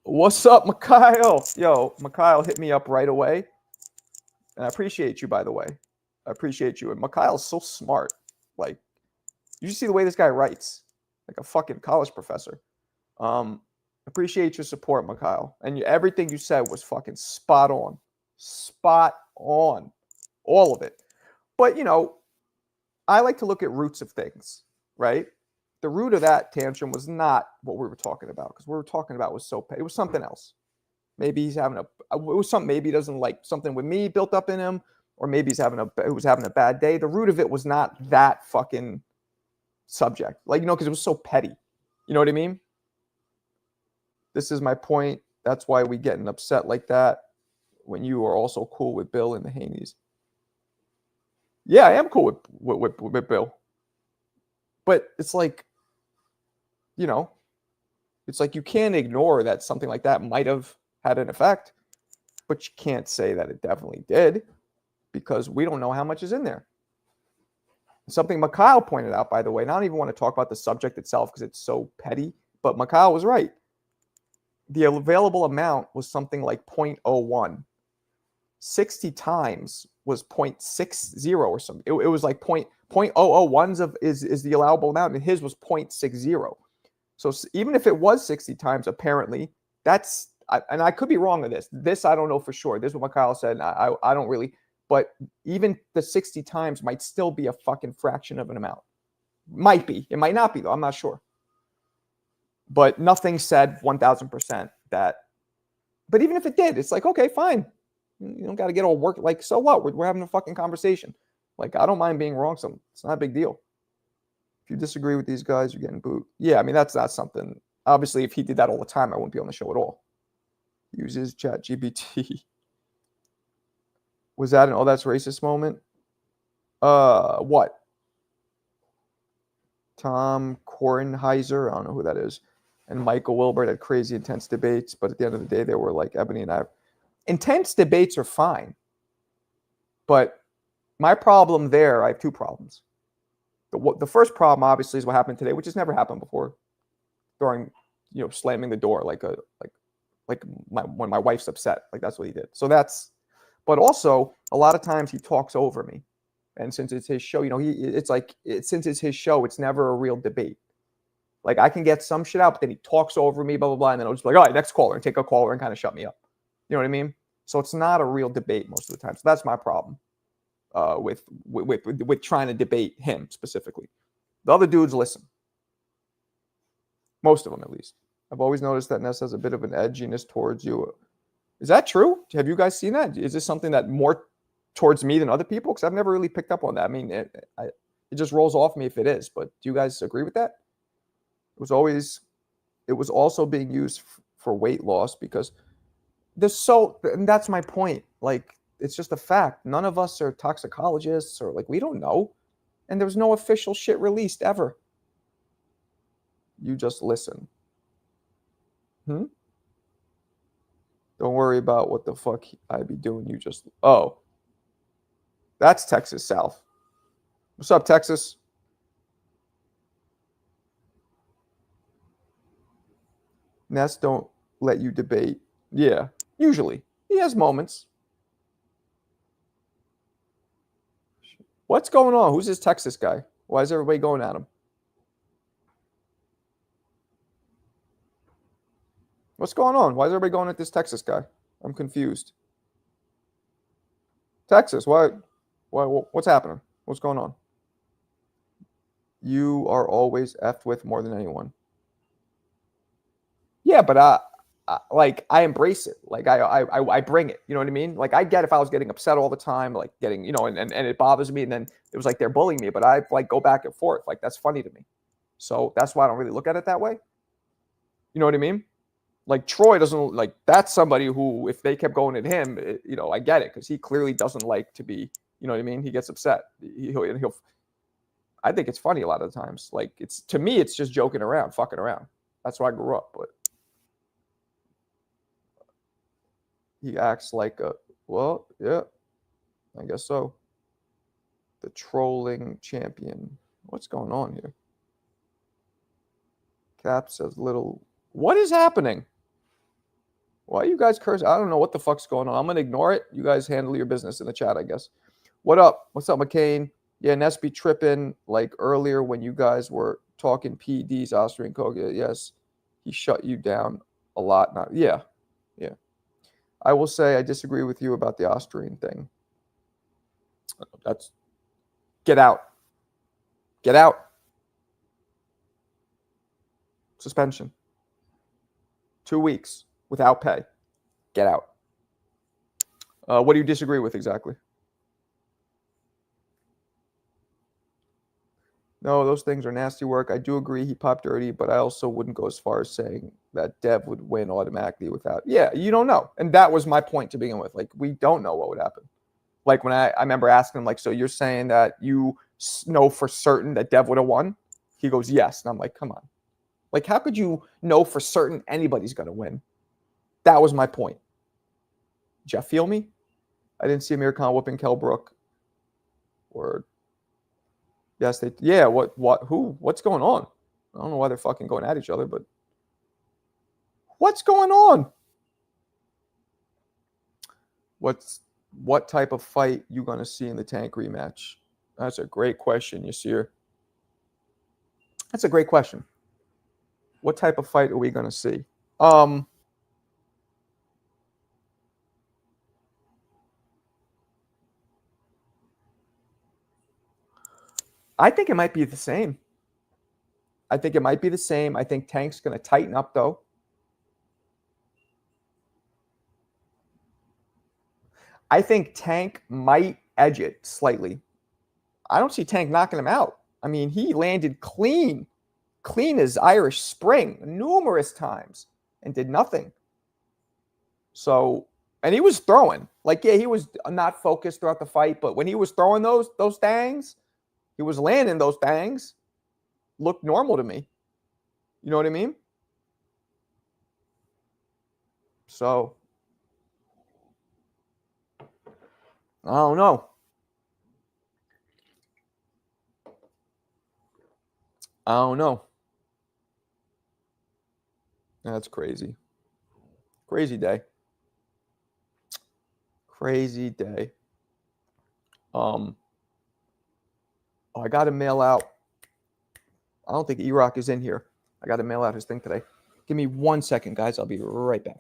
What's up, Mikhail? Yo, Mikhail hit me up right away. And I appreciate you, by the way. I appreciate you. And Mikhail's so smart. Like, you see the way this guy writes. Like a fucking college professor. Appreciate your support, Mikhail. And everything you said was fucking spot on. Spot on. All of it. But, I like to look at roots of things, right? The root of that tantrum was not what we were talking about, because what we were talking about was it was something else. Maybe he's having it was something, maybe he doesn't like something with me built up in him, or maybe he was having a bad day. The root of it was not that fucking subject, because it was so petty. You know what I mean? This is my point. That's why we getting upset like that when you are also cool with Bill and the Haneys. Yeah, I am cool with Bill. But it's like, it's like you can't ignore that something like that might have had an effect, but you can't say that it definitely did, because we don't know how much is in there. Something Mikhail pointed out, by the way, and I don't even want to talk about the subject itself because it's so petty, but Mikhail was right. The available amount was something like 0.01. 60 times was 0.60 or something. It was like 0.001 is the allowable amount, and his was 0.60. So even if it was 60 times, apparently, and I could be wrong on this. This I don't know for sure. This is what Mikhail said. I don't really, but even the 60 times might still be a fucking fraction of an amount. Might be. It might not be, though. I'm not sure. But nothing said 1,000% that. But even if it did, it's like, okay, fine. You don't got to get all work. Like, so what? We're having a fucking conversation. Like, I don't mind being wrong. It's not a big deal. If you disagree with these guys, you're getting booed. Yeah, I mean, that's not something. Obviously, if he did that all the time, I wouldn't be on the show at all. Uses ChatGPT. Was that an that's racist moment? What? Tom Kornheiser, I don't know who that is, and Michael Wilbert had crazy intense debates, but at the end of the day, they were like Ebony and I. Intense debates are fine, but my problem there, I have two problems. The first problem, obviously, is what happened today, which has never happened before. Throwing, slamming the door when my wife's upset, like that's what he did. So but also a lot of times he talks over me, and since it's his show, since it's his show, it's never a real debate. Like I can get some shit out, but then he talks over me, blah blah blah, and then I'll just be like, all right, next caller, and take a caller and kind of shut me up. You know what I mean? So it's not a real debate most of the time. So that's my problem with trying to debate him specifically. The other dudes listen. Most of them, at least. I've always noticed that Ness has a bit of an edginess towards you. Is that true? Have you guys seen that? Is this something that more towards me than other people? Because I've never really picked up on that. I mean, it just rolls off me if it is. But do you guys agree with that? It was also being used for weight loss because and that's my point. Like, it's just a fact. None of us are toxicologists or we don't know. And there was no official shit released ever. You just listen. Don't worry about what the fuck I be doing. You just, that's Texas South. What's up, Texas? Ness don't let you debate. Yeah, usually. He has moments. What's going on? Who's this Texas guy? Why is everybody going at him? What's going on? Why is everybody going at this Texas guy? I'm confused. Texas, why? What's happening? What's going on? You are always effed with more than anyone. Yeah, but I embrace it. Like I bring it. You know what I mean? Like I get if I was getting upset all the time, like getting, and it bothers me, and then it was like they're bullying me, but I go back and forth. Like that's funny to me. So that's why I don't really look at it that way. You know what I mean? Like Troy doesn't that's somebody who, if they kept going at him, I get it because he clearly doesn't like to be, you know what I mean? He gets upset. He'll I think it's funny a lot of the times. Like to me, it's just joking around, fucking around. That's where I grew up, but he acts like yeah, I guess so. The trolling champion. What's going on here? Cap says what is happening? Why are you guys cursing? I don't know what the fuck's going on. I'm going to ignore it. You guys handle your business in the chat, I guess. What up? What's up, McCain? Yeah, Ness be tripping like earlier when you guys were talking PDs, Austrian Coke. Yes, he shut you down a lot. Yeah. I will say I disagree with you about the Austrian thing. Get out. Get out. Suspension. 2 weeks without pay. Get out. What do you disagree with exactly? No, those things are nasty work. I do agree he popped dirty, but I also wouldn't go as far as saying that Dev would win automatically without. Yeah, you don't know. And that was my point to begin with. Like, we don't know what would happen. Like, when I remember asking him, like, so you're saying that you know for certain that Dev would have won? He goes, yes. And I'm like, come on. Like, how could you know for certain anybody's going to win? That was my point. Did you feel me? I didn't see Amir Khan whooping Kell Brook. Or, yes, they, yeah, what, who, what's going on? I don't know why they're fucking going at each other, but what's going on? What type of fight you going to see in the Tank rematch? That's a great question, Yasir. That's a great question. What type of fight are we going to see? I think it might be the same. I think Tank's going to tighten up, though. I think Tank might edge it slightly. I don't see Tank knocking him out. I mean, he landed clean as Irish Spring numerous times and did nothing. So, and he was throwing. Like, yeah, he was not focused throughout the fight, but when he was throwing those things, he was landing those things. Looked normal to me. You know what I mean? So, I don't know. That's crazy. Crazy day. Crazy day. Oh, I got to mail out. I don't think E-Rock is in here. I got to mail out his thing today. Give me 1 second, guys. I'll be right back.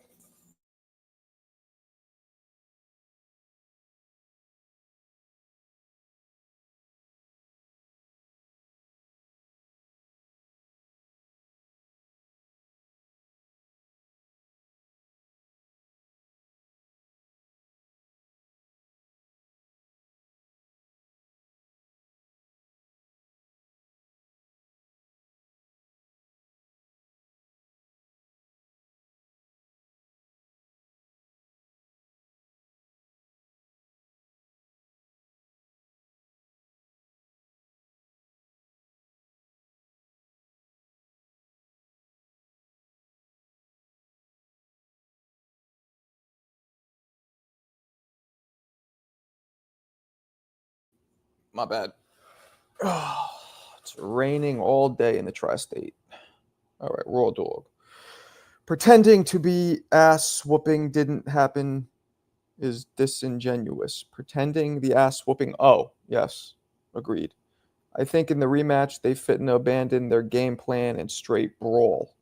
My bad. It's raining all day in the tri-state. All right, Raw Dog. Pretending to be ass whooping didn't happen is disingenuous. Pretending the ass whooping. Oh, yes. Agreed. I think in the rematch, they fit to abandon their game plan and straight brawl.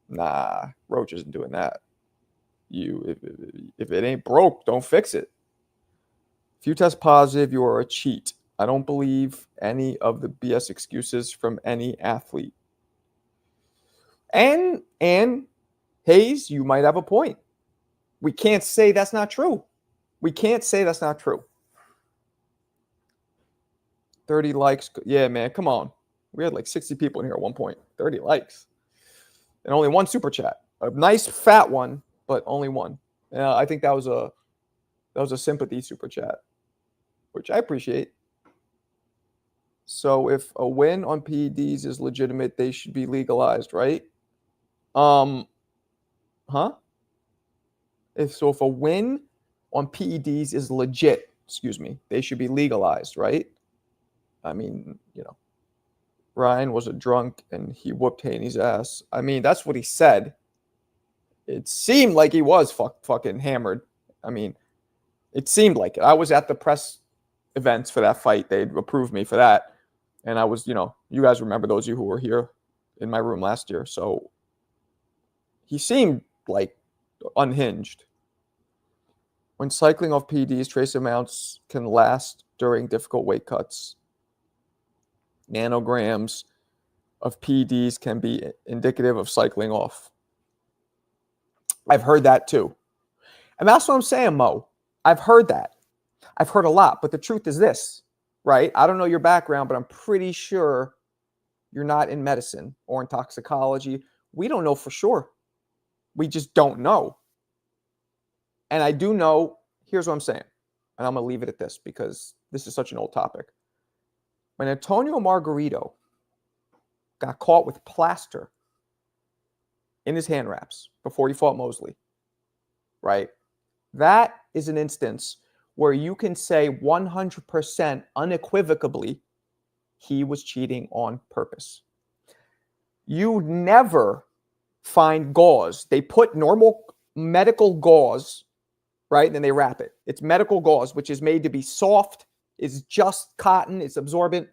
Nah, Roach isn't doing that. If it ain't broke, don't fix it. If you test positive, you are a cheat. I don't believe any of the BS excuses from any athlete. And Hayes, you might have a point. We can't say that's not true. 30 likes. Yeah, man, come on. We had like 60 people in here at one point. 30 likes. And only one super chat. A nice fat one, but only one. I think that was a sympathy super chat, which I appreciate. So if a win on PEDs is legitimate, they should be legalized, right? Huh? If a win on PEDs is legit, they should be legalized, right? I mean, Ryan was a drunk and he whooped Haney's ass. I mean, that's what he said. It seemed like he was fucking hammered. I mean, it seemed like it. I was at the press events for that fight. They approved me for that. And I was, you guys remember those of you who were here in my room last year. So he seemed like unhinged. When cycling off PEDs, trace amounts can last during difficult weight cuts. nanograms of PEDs can be indicative of cycling off. I've heard that too. And that's what I'm saying, Mo. I've heard that. I've heard a lot. But the truth is this, right? I don't know your background, but I'm pretty sure you're not in medicine or in toxicology. We don't know for sure. We just don't know. And I do know, here's what I'm saying. And I'm going to leave it at this because this is such an old topic. When Antonio Margarito got caught with plaster in his hand wraps before he fought Mosley, right? That is an instance where you can say 100% unequivocally he was cheating on purpose. You never find gauze. They put normal medical gauze, right? And then they wrap it. It's medical gauze, which is made to be soft. It's just cotton. It's absorbent.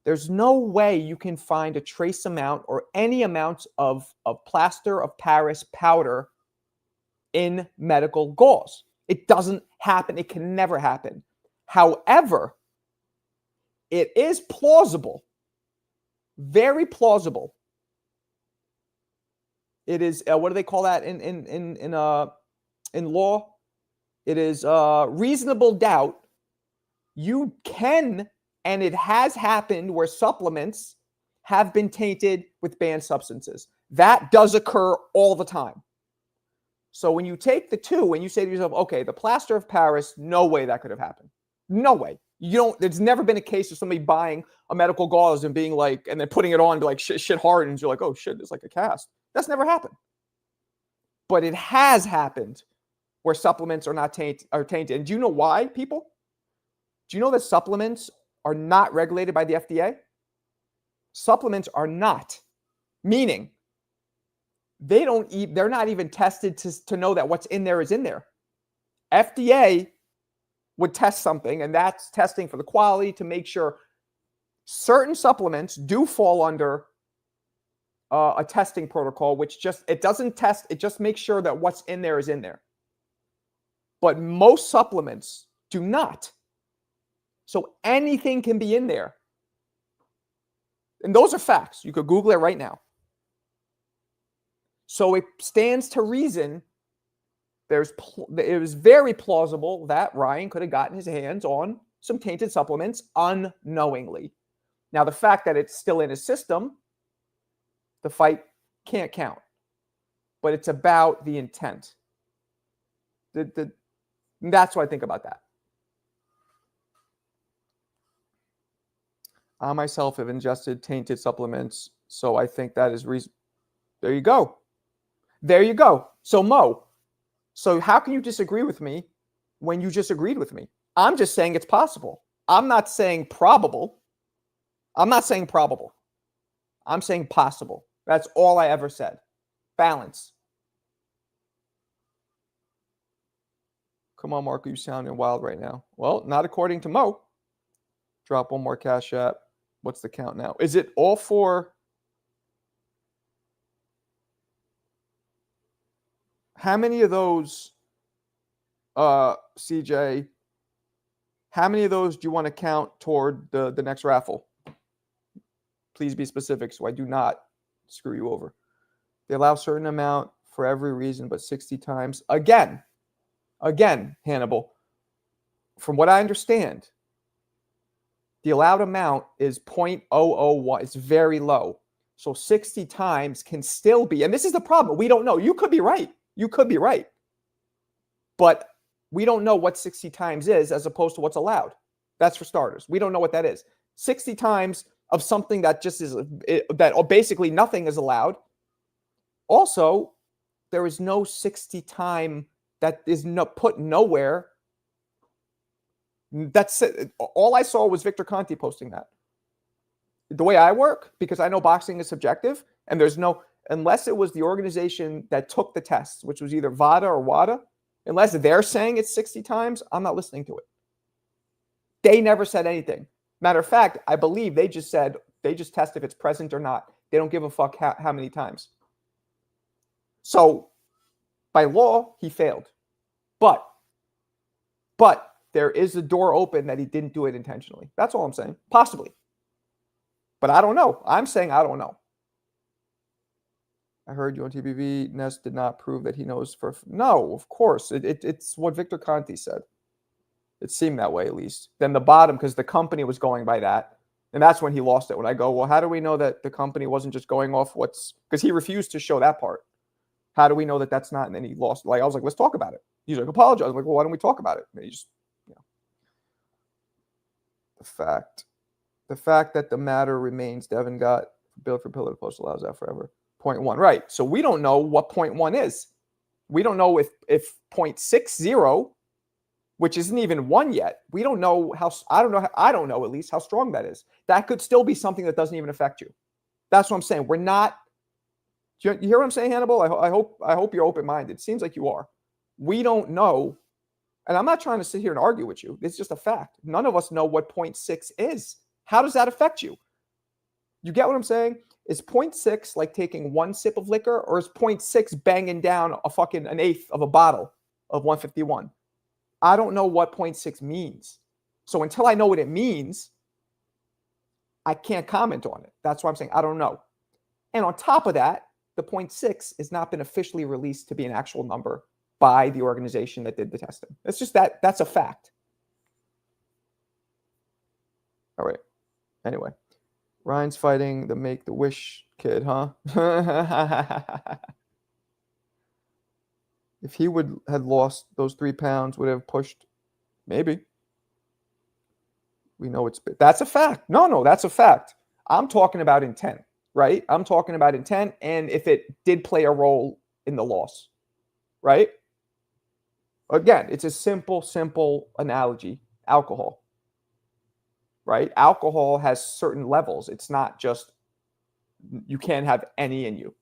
There's no way you can find a trace amount or any amount of plaster of Paris powder in medical gauze. It doesn't happen. It can never happen. However, it is plausible, very plausible. It is, what do they call that in law? It is reasonable doubt. You can, and it has happened where supplements have been tainted with banned substances. That does occur all the time. So when you take the two and you say to yourself, okay, the plaster of Paris, no way that could have happened. No way. There's never been a case of somebody buying a medical gauze and being like, and then putting it on to like shit hard, and you're like, oh shit, it's like a cast. That's never happened. But it has happened where supplements are tainted. And do you know why, people? Do you know that supplements are not regulated by the FDA? Supplements are not. Meaning, they're not even tested to know that what's in there is in there. FDA would test something, and that's testing for the quality to make sure certain supplements do fall under a testing protocol, which it doesn't test, it just makes sure that what's in there is in there. But most supplements do not. So anything can be in there. And those are facts. You could Google it right now. So it stands to reason it was very plausible that Ryan could have gotten his hands on some tainted supplements unknowingly. Now, the fact that it's still in his system, the fight can't count. But it's about the intent. That's what I think about that. I myself have ingested tainted supplements, so I think that is reason. There you go. There you go. So Mo, so how can you disagree with me when you just agreed with me? I'm just saying it's possible. I'm not saying probable. I'm saying possible. That's all I ever said. Balance. Come on, Marco, you sounding wild right now. Well, not according to Mo. Drop one more Cash App. What's the count now? Is it all for... How many of those, CJ, how many of those do you want to count toward the next raffle? Please be specific so I do not screw you over. They allow a certain amount for every reason, but 60 times. Again, Hannibal, from what I understand, the allowed amount is 0.001. It's very low. So 60 times can still be, and this is the problem. We don't know. You could be right. But we don't know what 60 times is as opposed to what's allowed. That's for starters. We don't know what that is. 60 times of something that just is, that basically nothing is allowed. Also, there is no 60 time that is put nowhere. That's it. All I saw was Victor Conti posting that. The way I work, because I know boxing is subjective, and there's no, unless it was the organization that took the tests, which was either VADA or WADA, unless they're saying it's 60 times, I'm not listening to it. They never said anything. Matter of fact, I believe they just test if it's present or not. They don't give a fuck how many times. So by law, he failed. But there is a door open that he didn't do it intentionally. That's all I'm saying. Possibly. But I don't know. I'm saying I don't know. I heard you on TBV. Ness did not prove that he knows for... No, of course. It's what Victor Conti said. It seemed that way, at least. Then the bottom, because the company was going by that. And that's when he lost it. When I go, well, how do we know that the company wasn't just going off what's... Because he refused to show that part. How do we know that that's not? And then he lost. Like, I was like, let's talk about it. He's like, apologize. I'm like, well, why don't we talk about it? And he just, the fact that the matter remains, Devin got billed for pillar to post allows that forever. 0.1, right. So we don't know what 0.1 is. We don't know if 0.60, which isn't even 1 yet. We don't know how, I don't know at least how strong that is. That could still be something that doesn't even affect you. That's what I'm saying. We're not, you hear what I'm saying, Hannibal? I hope you're open-minded. It seems like you are. We don't know. And I'm not trying to sit here and argue with you. It's just a fact. None of us know what 0.6 is. How does that affect you? You get what I'm saying? Is 0.6 like taking 1 sip of liquor, or is 0.6 banging down an eighth of a bottle of 151? I don't know what 0.6 means. So until I know what it means, I can't comment on it. That's why I'm saying I don't know. And on top of that, the 0.6 has not been officially released to be an actual number by the organization that did the testing. It's just that's a fact. All right. Anyway, Ryan's fighting the Make-the-Wish kid, huh? If he had lost those 3 pounds, would have pushed, maybe. We know that's a fact. No, that's a fact. I'm talking about intent, right? I'm talking about intent and if it did play a role in the loss, right? Again, it's a simple analogy. Alcohol, right? Alcohol has certain levels. It's not just, you can't have any in you.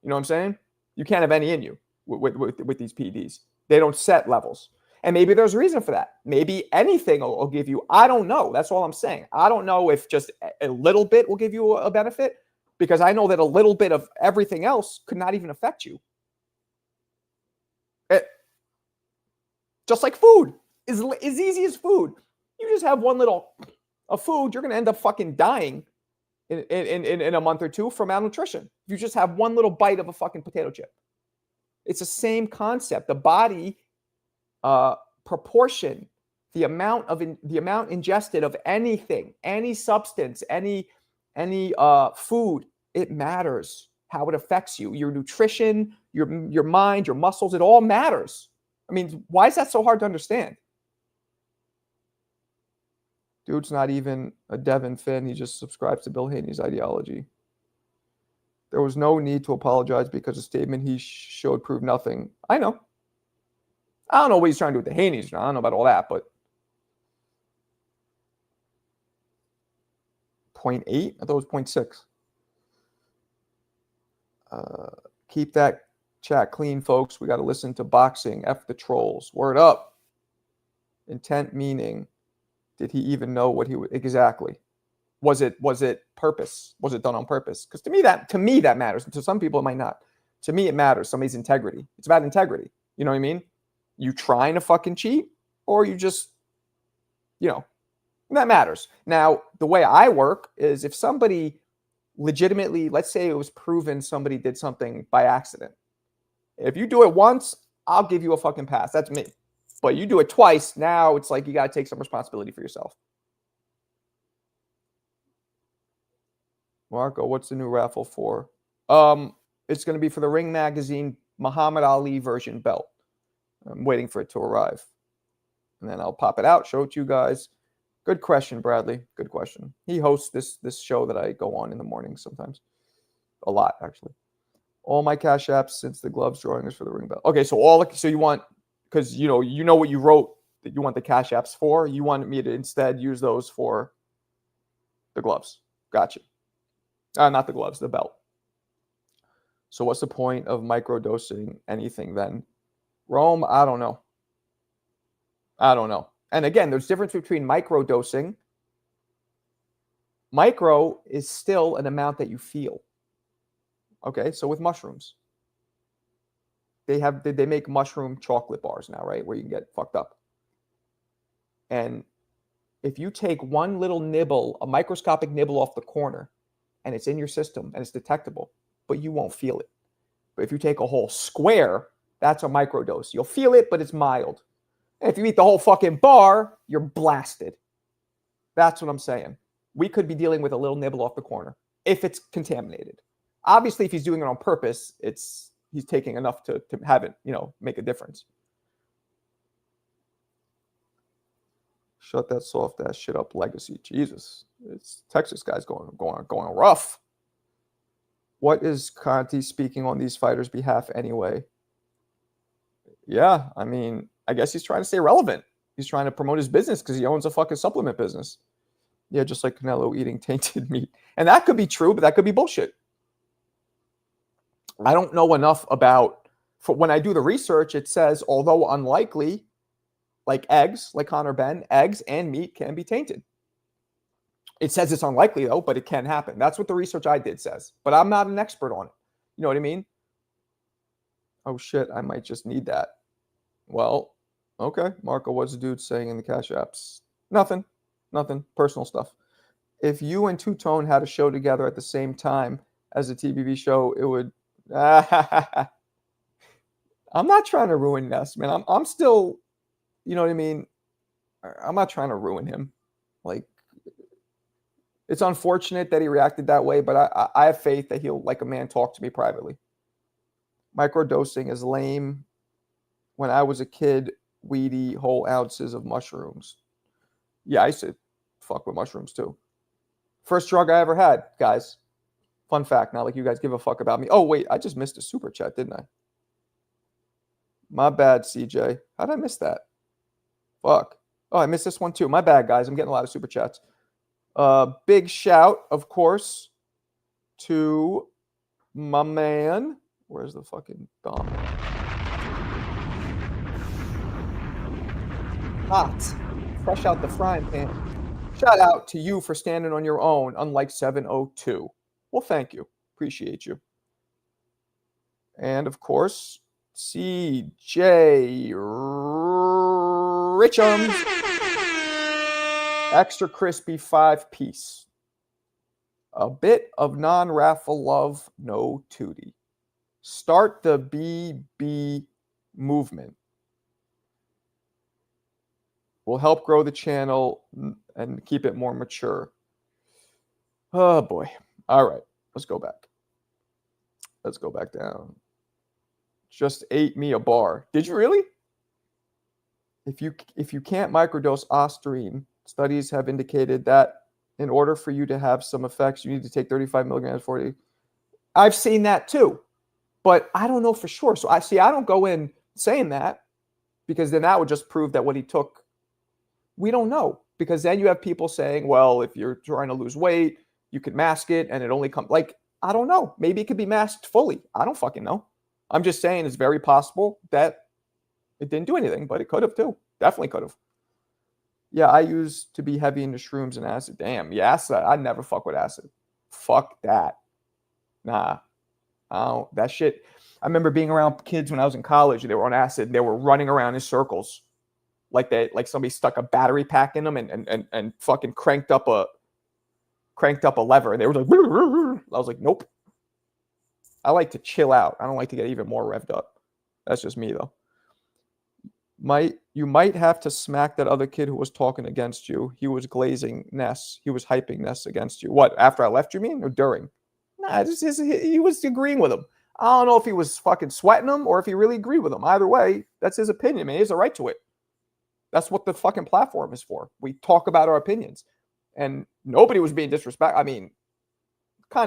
You know what I'm saying? You can't have any in you with these PEDs. They don't set levels. And maybe there's a reason for that. Maybe anything will give you, I don't know. That's all I'm saying. I don't know if just a little bit will give you a benefit, because I know that a little bit of everything else could not even affect you. Just like food is easy as food. You just have one little of food, you're going to end up fucking dying in a month or two from malnutrition. If you just have one little bite of a fucking potato chip. It's the same concept. The body proportion, the amount ingested of anything, any substance, any food, it matters how it affects you. Your nutrition, your mind, your muscles, it all matters. I mean, why is that so hard to understand? Dude's not even a Devin fan. He just subscribes to Bill Haney's ideology. There was no need to apologize because the statement he showed proved nothing. I know. I don't know what he's trying to do with the Haneys. I don't know about all that, but 0.8? I thought it was 0.6. Keep that chat clean, folks. We got to listen to boxing. F the trolls. Word up. Intent meaning, did he even know what he would exactly? Was it purpose? Was it done on purpose? Because to me that matters. And to some people it might not. To me it matters. Somebody's integrity. It's about integrity. You know what I mean? You trying to fucking cheat, or you just, that matters. Now, the way I work is if somebody legitimately, let's say it was proven somebody did something by accident. If you do it once, I'll give you a fucking pass. That's me. But you do it twice, now it's like you got to take some responsibility for yourself. Marco, what's the new raffle for? It's going to be for the Ring Magazine Muhammad Ali version belt. I'm waiting for it to arrive. And then I'll pop it out, show it to you guys. Good question, Bradley. Good question. He hosts this show that I go on in the morning sometimes. A lot, actually. All my Cash Apps since the gloves drawing is for the ring belt. Okay, so you want, because you know what you wrote that you want the Cash Apps for. You wanted me to instead use those for the gloves. Gotcha. Not the gloves, the belt. So what's the point of microdosing anything then? Rome, I don't know. And again, there's difference between microdosing. Micro is still an amount that you feel. Okay, so with mushrooms, they make mushroom chocolate bars now, right? Where you can get fucked up. And If you take one little nibble, a microscopic nibble off the corner, and it's in your system and it's detectable, but you won't feel it. But if you take a whole square, that's a microdose. You'll feel it, but it's mild. And if you eat the whole fucking bar, you're blasted. That's what I'm saying. We could be dealing with a little nibble off the corner if it's contaminated. Obviously, if he's doing it on purpose, he's taking enough to have it, make a difference. Shut that soft ass shit up, legacy. Jesus, it's Texas guys going rough. What is Conti speaking on these fighters' behalf anyway? Yeah, I mean, I guess he's trying to stay relevant. He's trying to promote his business because he owns a fucking supplement business. Yeah, just like Canelo eating tainted meat. And that could be true, but that could be bullshit. I don't know enough about, for when I do the research, it says, although unlikely, like eggs, like Conor Ben, eggs and meat can be tainted. It says it's unlikely, though, but it can happen. That's what the research I did says. But I'm not an expert on it. You know what I mean? Oh, shit, I might just need that. Well, okay. Marco, what's the dude saying in the Cash Apps? Nothing. Personal stuff. If you and Two Tone had a show together at the same time as a TBV show, it would... I'm not trying to ruin Ness, man. I'm still... You know what I mean? I'm not trying to ruin him. Like, it's unfortunate that he reacted that way, but I have faith that he'll, like a man, talk to me privately. Microdosing is lame. When I was a kid, we'd eat whole ounces of mushrooms. Yeah, I used to fuck with mushrooms too. First drug I ever had, guys. Fun fact, not like you guys give a fuck about me. Oh, wait, I just missed a super chat, didn't I? My bad, CJ. How did I miss that? Fuck. Oh, I missed this one too. My bad, guys. I'm getting a lot of super chats. Big shout, of course, to my man. Where's the fucking bomb? Hot. Fresh out the frying pan. Shout out to you for standing on your own, unlike 702. Well, thank you. Appreciate you. And, of course, CJ Richums. Extra crispy 5-piece. A bit of non-raffle love, no tootie. Start the BB movement. Will help grow the channel and keep it more mature. Oh, boy. All right. Let's go back. Let's go back down. Just ate me a bar. Did you really? If you can't microdose ostarine, studies have indicated that in order for you to have some effects, you need to take 35 milligrams 40. I've seen that too, but I don't know for sure. So I don't go in saying that because then that would just prove that what he took, we don't know. Because then you have people saying, well, if you're trying to lose weight, you could mask it and it only comes, like, I don't know. Maybe it could be masked fully. I don't fucking know. I'm just saying it's very possible that it didn't do anything, but it could have too. Definitely could have. Yeah, I used to be heavy into shrooms and acid. Damn, yeah, acid. I never fuck with acid. Fuck that. Nah. That shit. I remember being around kids when I was in college. They were on acid. And they were running around in circles, like somebody stuck a battery pack in them and fucking cranked up a lever. And they were like, I was like, nope. I like to chill out. I don't like to get even more revved up. That's just me though. You might have to smack that other kid who was talking against you. He was glazing Ness. He was hyping Ness against you. What, after I left, you mean? Or during? Nah, he was agreeing with him. I don't know if he was fucking sweating him or if he really agreed with him. Either way, that's his opinion, man. He has a right to it. That's what the fucking platform is for. We talk about our opinions. And nobody was being disrespectful. I mean,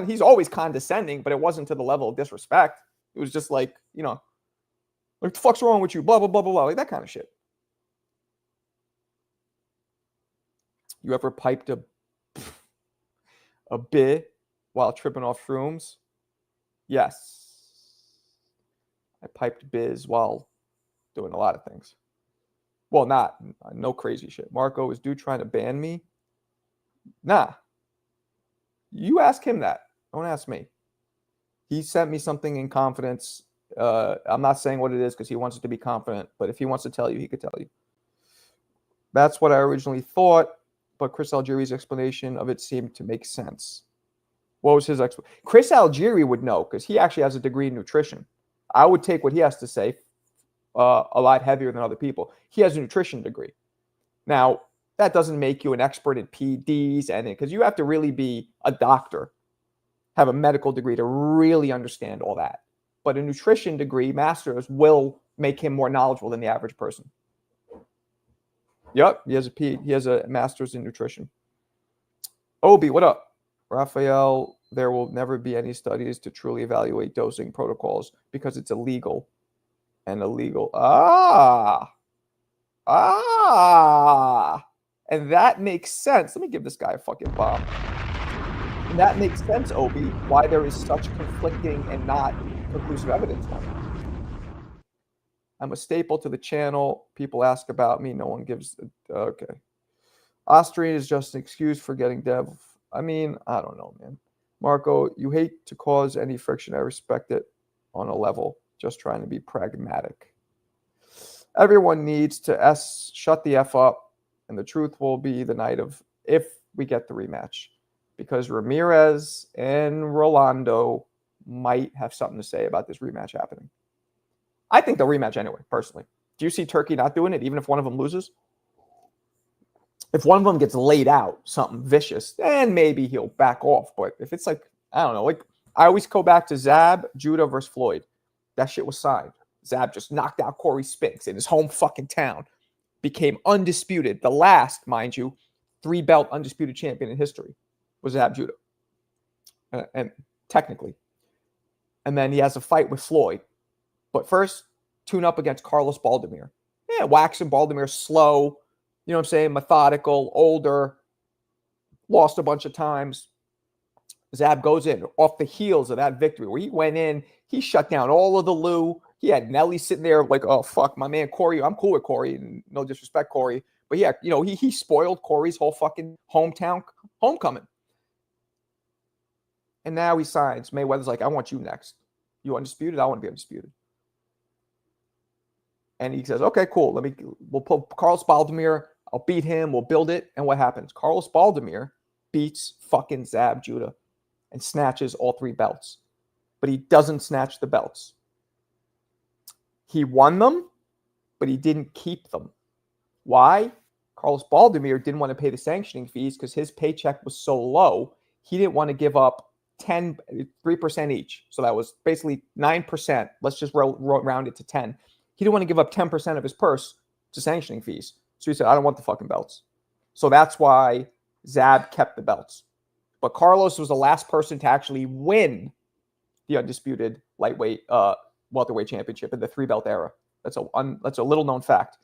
he's always condescending, but it wasn't to the level of disrespect. It was just like, like, the fuck's wrong with you? Blah, blah, blah, blah, blah. Like that kind of shit. You ever piped a bit while tripping off shrooms? Yes. I piped biz while doing a lot of things. Well, no crazy shit. Marco, is dude trying to ban me? Nah. You ask him that. Don't ask me. He sent me something in confidence. I'm not saying what it is because he wants it to be confident, but if he wants to tell you, he could tell you. That's what I originally thought. but Chris Algieri's explanation of it seemed to make sense. What was his explanation? Chris Algieri would know because he actually has a degree in nutrition. I would take what he has to say a lot heavier than other people. He has a nutrition degree. Now, that doesn't make you an expert in PDs and because you have to really be a doctor, have a medical degree to really understand all that. But a nutrition degree, master's, will make him more knowledgeable than the average person. Yep, he has a master's in nutrition. Obi, what up? Raphael, there will never be any studies to truly evaluate dosing protocols because it's illegal and illegal. And that makes sense. Let me give this guy a fucking bomb. And that makes sense, Obi, why there is such conflicting and not conclusive evidence on it. I'm a staple to the channel. People ask about me. No one gives. Okay. Austrian is just an excuse for getting dev. I mean, I don't know, man. Marco, you hate to cause any friction. I respect it on a level. Just trying to be pragmatic. Everyone needs to shut the F up, and the truth will be the night of if we get the rematch. Because Ramirez and Rolando might have something to say about this rematch happening. I think they'll rematch anyway, personally. Do you see Turkey not doing it, even if one of them loses? If one of them gets laid out, something vicious, then maybe he'll back off. But if it's like, I don't know, like I always go back to Zab, Judah versus Floyd. That shit was signed. Zab just knocked out Corey Spinks in his home fucking town. Became undisputed. The last, mind you, 3-belt undisputed champion in history was Zab Judah. And technically. And then he has a fight with Floyd. But first, tune up against Carlos Baldomir. Yeah, waxing Baldomir slow. You know what I'm saying? Methodical, older. Lost a bunch of times. Zab goes in off the heels of that victory where he went in. He shut down all of the Lou. He had Nelly sitting there like, oh, fuck, my man Corey. I'm cool with Corey. And no disrespect, Corey. But yeah, you know, he spoiled Corey's whole fucking hometown homecoming. And now he signs. Mayweather's like, I want you next. You undisputed? I want to be undisputed. And he says, okay, cool. We'll put Carlos Baldomir. I'll beat him. We'll build it. And what happens? Carlos Baldomir beats fucking Zab Judah and snatches all 3 belts. But he doesn't snatch the belts. He won them, but he didn't keep them. Why? Carlos Baldomir didn't want to pay the sanctioning fees because his paycheck was so low. He didn't want to give up 3% each. So that was basically 9%. Let's just round it to 10. He didn't want to give up 10% of his purse to sanctioning fees. So he said, I don't want the fucking belts. So that's why Zab kept the belts. But Carlos was the last person to actually win the undisputed lightweight welterweight championship in the 3-belt era. That's a little known fact.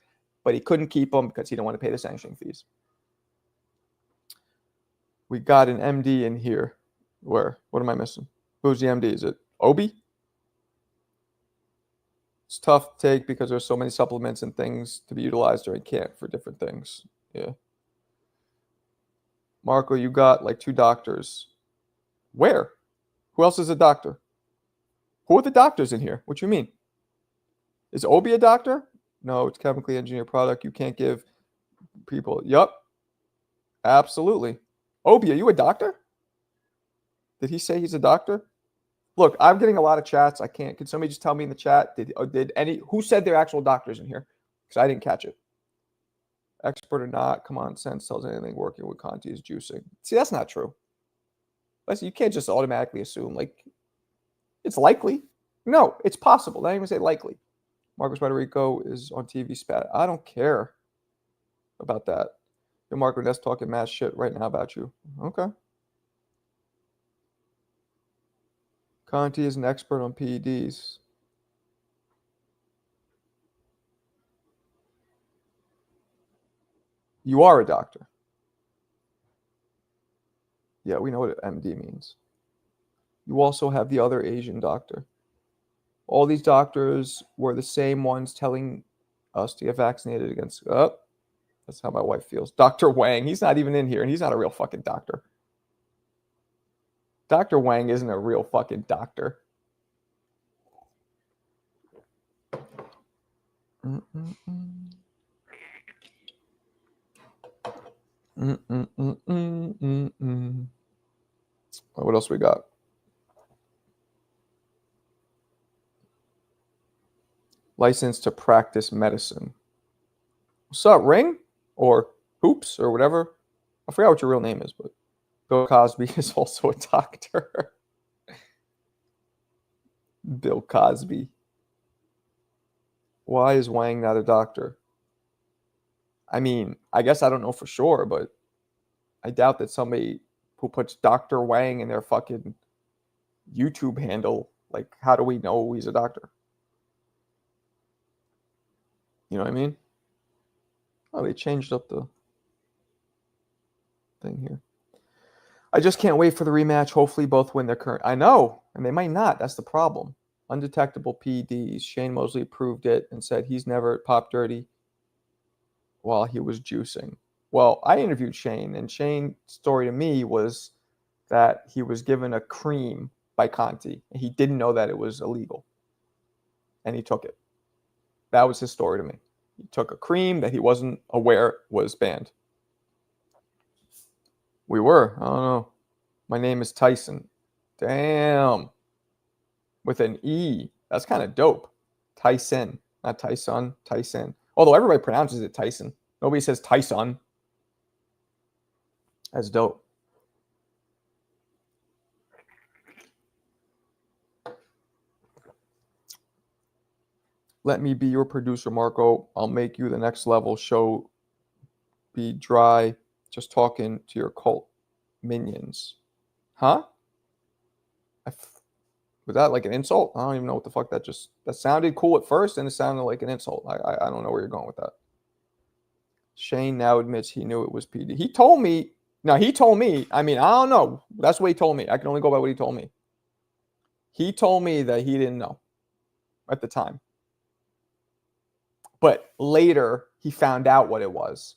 But he couldn't keep them because he didn't want to pay the sanctioning fees. We got an MD in here. Where? What am I missing? Who's the MD? Is it Obi? It's tough to take because there's so many supplements and things to be utilized during camp for different things. Yeah. Marco, you got like 2 doctors. Where? Who else is a doctor? Who are the doctors in here? What you mean? Is Obi a doctor? No, it's chemically engineered product. You can't give people. Yup. Absolutely. Obi, are you a doctor? Did he say he's a doctor? Look, I'm getting a lot of chats. I can't. Can somebody just tell me in the chat? Who said they're actual doctors in here? Because I didn't catch it. Expert or not, common sense tells anything working with Conti is juicing. See, that's not true. Listen, you can't just automatically assume like it's likely. No, it's possible. Don't even say likely. Marcos Federico is on TV spat. I don't care about that. Yo, Marco Ness talking mad shit right now about you. Okay. Conti is an expert on PEDs. You are a doctor. Yeah, we know what MD means. You also have the other Asian doctor. All these doctors were the same ones telling us to get vaccinated against. Oh, that's how my wife feels. Dr. Wang, he's not even in here, and he's not a real fucking doctor. Dr. Wang isn't a real fucking doctor. What else we got? License to practice medicine. What's up, Ring? Or Hoops or whatever. I forgot what your real name is, but Bill Cosby is also a doctor. Bill Cosby. Why is Wang not a doctor? I mean, I guess I don't know for sure, but I doubt that somebody who puts Dr. Wang in their fucking YouTube handle, like, how do we know he's a doctor? You know what I mean? Oh, they changed up the thing here. I just can't wait for the rematch. Hopefully both win their current. I know, and they might not. That's the problem. Undetectable PEDs. Shane Mosley proved it and said he's never popped dirty while he was juicing. Well, I interviewed Shane, and Shane's story to me was that he was given a cream by Conti, and he didn't know that it was illegal, and he took it. That was his story to me. He took a cream that he wasn't aware was banned. We were. I don't know. My name is Tyson. Damn. With an E. That's kind of dope. Tyson. Not Tyson. Tyson. Although everybody pronounces it Tyson. Nobody says Tyson. That's dope. Let me be your producer, Marco. I'll make you the next level show. Be dry. Just talking to your cult minions. Huh? Was that like an insult? I don't even know what the fuck that sounded cool at first, and it sounded like an insult. I don't know where you're going with that. Shane now admits he knew it was PD. He told me. No, he told me. I mean, I don't know. That's what he told me. I can only go by what he told me. He told me that he didn't know at the time. But later, he found out what it was.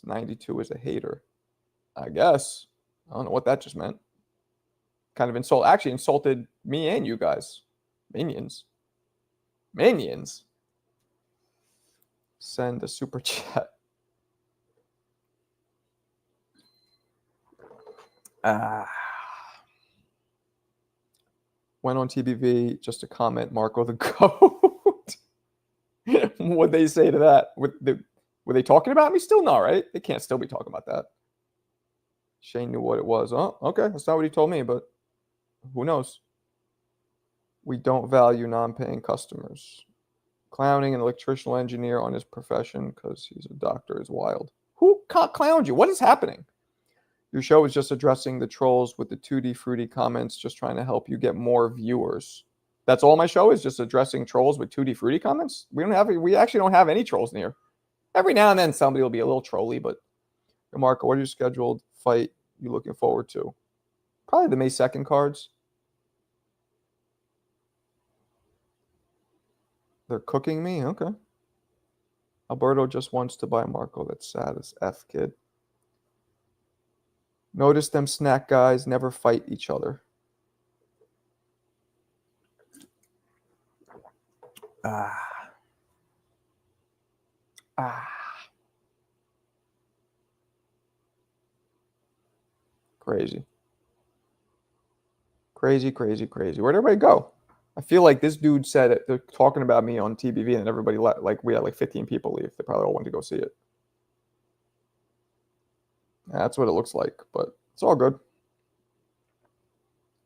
92 is a hater. I guess. I don't know what that just meant. Kind of actually insulted me and you guys. Minions. Send a super chat. Went on TBV just to comment Marco the GOAT. What'd they say to that? Were they talking about me still? No, right? They can't still be talking about that. Shane knew what it was. Oh, okay. That's not what he told me, but who knows? We don't value non-paying customers. Clowning an electrical engineer on his profession because he's a doctor is wild. Who clowned you? What is happening? Your show is just addressing the trolls with the 2D fruity comments, just trying to help you get more viewers. That's all my show is, just addressing trolls with 2D fruity comments? We actually don't have any trolls in here. Every now and then somebody will be a little trolly, but Marco, what are your scheduled fight you looking forward to? Probably the May 2nd cards. They're cooking me? Okay. Alberto just wants to buy Marco. That's sad as F, kid. Notice them snack guys never fight each other. Crazy. Where'd everybody go? I feel like this dude said it. They're talking about me on TBV, and everybody left. Like we had like 15 people leave. They probably all went to go see it. That's what it looks like, but it's all good.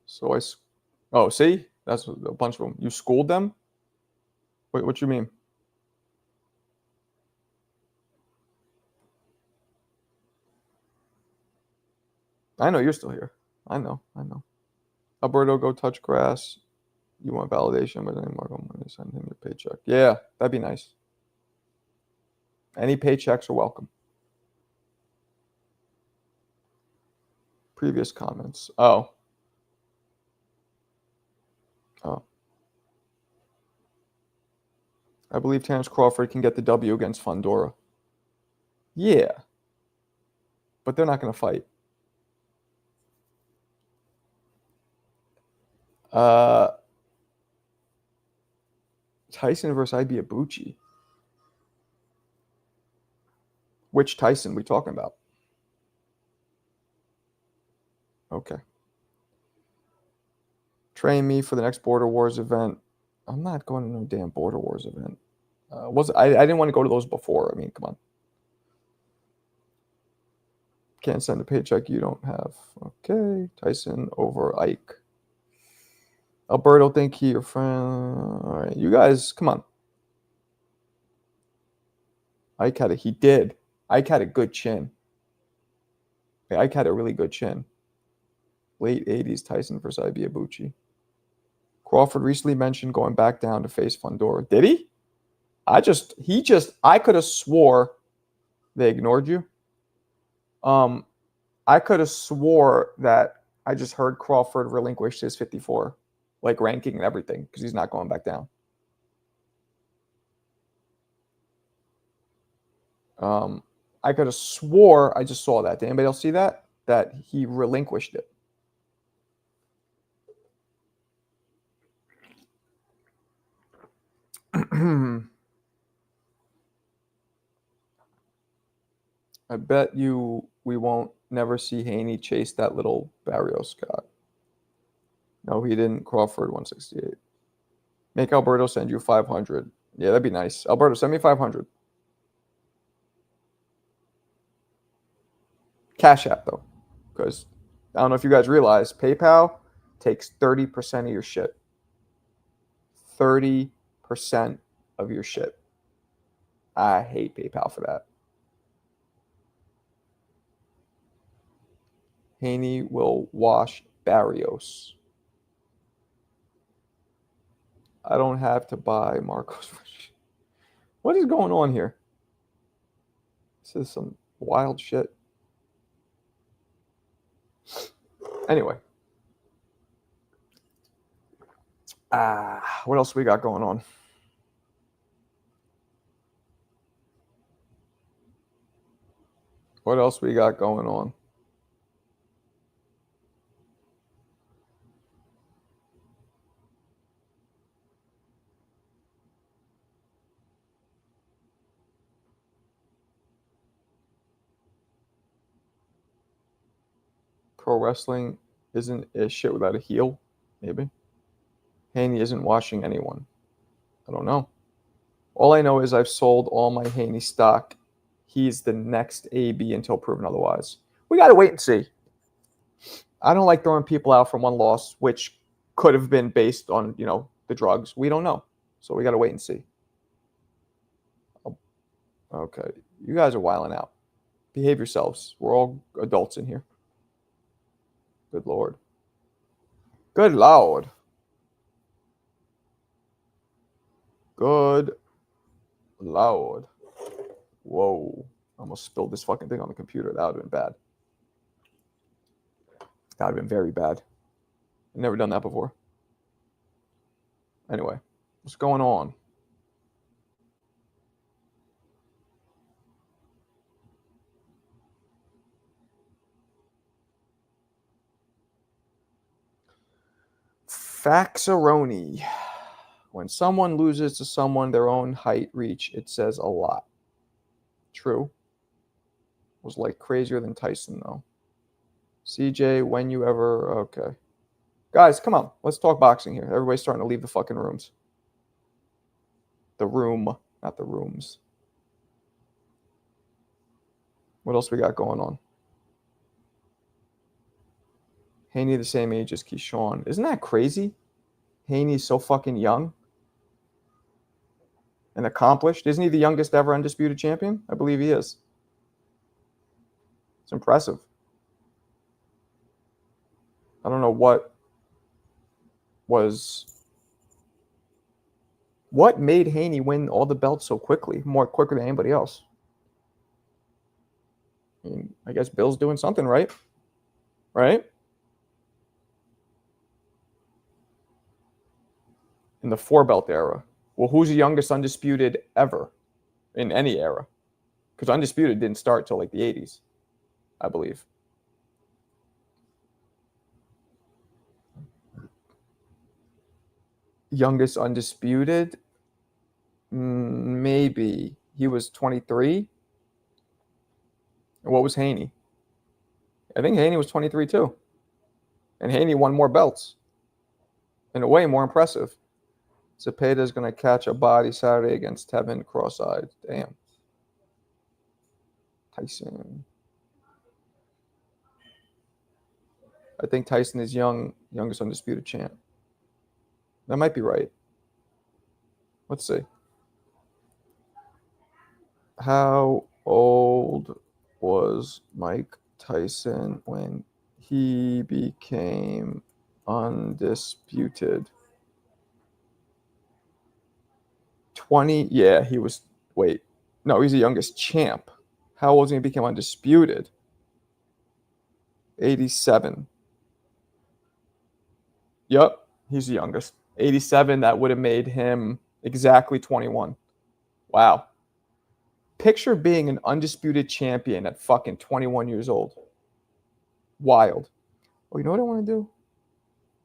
So oh, see, that's a bunch of them. You schooled them? Wait, what you mean? I know you're still here. I know. Alberto, go touch grass. You want validation, but then Marco, I'm going to send him your paycheck. Yeah, that'd be nice. Any paychecks are welcome. Previous comments. Oh. I believe Terrence Crawford can get the W against Fundora. Yeah. But they're not going to fight. Tyson versus Ibuchi. Which Tyson we talking about? Okay. Train me for the next Border Wars event. I'm not going to no damn Border Wars event. I didn't want to go to those before. I mean, come on. Can't send a paycheck you don't have. Okay. Tyson over Ike. Alberto, think he your friend. All right. You guys, come on. Ike had he did. Ike had a good chin. Yeah, Ike had a really good chin. Late 80s Tyson versus Ibiabuchi. Crawford recently mentioned going back down to face Fundora. Did he? I could have swore they ignored you. I could have swore that I just heard Crawford relinquish his 54, like ranking and everything, because he's not going back down. I could have swore I just saw that. Did anybody else see that? That he relinquished it. I bet you we won't never see Haney chase that little Barrios Scott. No, he didn't. Crawford 168. Make Alberto send you 500. Yeah, that'd be nice. Alberto, send me 500. Cash App though, because I don't know if you guys realize PayPal takes 30% of your shit. 30% of your shit. I hate PayPal for that. Haney will wash Barrios. I don't have to buy Marcos. What is going on here? This is some wild shit. Anyway. What else we got going on? What else we got going on? Pro wrestling isn't a shit without a heel, maybe. Haney isn't washing anyone. I don't know. All I know is I've sold all my Haney stock. He's the next AB until proven otherwise. We got to wait and see. I don't like throwing people out from one loss, which could have been based on, the drugs. We don't know. So we got to wait and see. Okay. You guys are wilding out. Behave yourselves. We're all adults in here. Good Lord. Good Lord. Good Lord. Whoa. I almost spilled this fucking thing on the computer. That would have been bad. That would have been very bad. I've never done that before. Anyway, what's going on? Faxaroni. When someone loses to someone their own height reach, it says a lot. True. Was like crazier than Tyson, though. CJ, when you ever... Okay. Guys, come on. Let's talk boxing here. Everybody's starting to leave the fucking rooms. The room, not the rooms. What else we got going on? Haney the same age as Keyshawn. Isn't that crazy? Haney's so fucking young and accomplished. Isn't he the youngest ever undisputed champion? I believe he is. It's impressive. I don't know what made Haney win all the belts so quickly, more quicker than anybody else. I mean, I guess Bill's doing something right. Right? In the 4-belt era. Well, who's the youngest undisputed ever in any era? Because undisputed didn't start till like the 80s, I believe. Youngest undisputed? Maybe. He was 23. And what was Haney? I think Haney was 23 too. And Haney won more belts. In a way, more impressive. Zepeda is going to catch a body Saturday against Tevin cross-eyed. Damn. Tyson. I think Tyson is youngest undisputed champ. That might be right. Let's see. How old was Mike Tyson when he became undisputed? 20. Yeah, he was. Wait. No, he's the youngest champ. How old was he when he became undisputed? 87. Yep, he's the youngest. 87, that would have made him exactly 21. Wow. Picture being an undisputed champion at fucking 21 years old. Wild. Oh, you know what I want to do?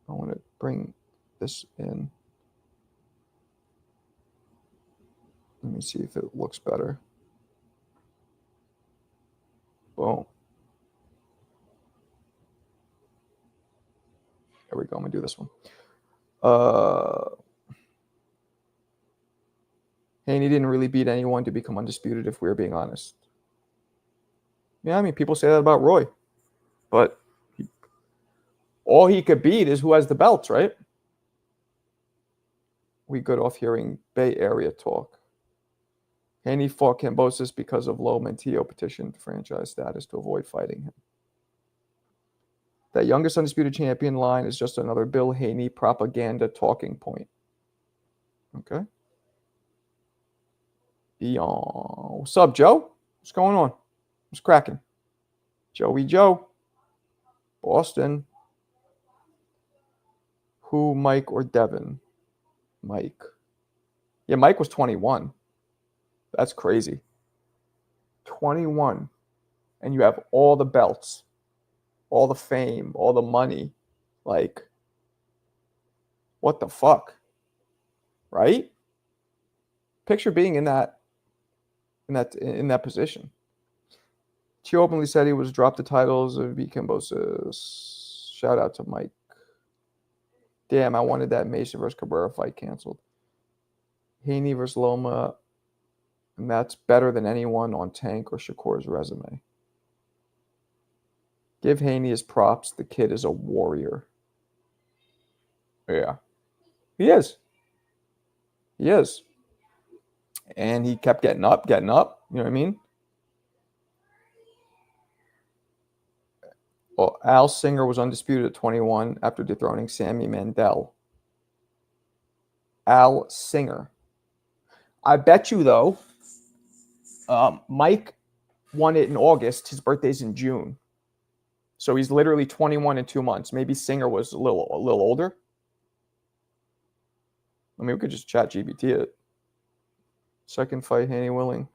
I want to bring this in. Let me see if it looks better. Boom. There we go. I'm going to do this one. Haney didn't really beat anyone to become undisputed, if we're being honest. Yeah, I mean, people say that about Roy. But all he could beat is who has the belts, right? We good off hearing Bay Area talk. Haney fought Kambosos because of Low Mantillo petitioned franchise status to avoid fighting him. That youngest undisputed champion line is just another Bill Haney propaganda talking point. Okay. Beyond. What's up, Joe? What's going on? What's cracking? Joey Joe. Boston. Who, Mike or Devin? Mike. Yeah, Mike was 21. That's crazy. 21. And you have all the belts, all the fame, all the money. Like, what the fuck? Right? Picture being in that position. She openly said he was dropped the titles of B. Kambosos. Shout out to Mike. Damn, I wanted that Mason versus Cabrera fight canceled. Haney versus Loma, and that's better than anyone on Tank or Shakur's resume. Give Haney his props. The kid is a warrior. Yeah. He is. He is. And he kept getting up. You know what I mean? Well, Al Singer was undisputed at 21 after dethroning Sammy Mandel. Al Singer. I bet you, though, Mike won it in August. His birthday's in June. So he's literally 21 in 2 months. Maybe Singer was a little older. I mean, we could just chat GBT it. Second fight, Haney willing.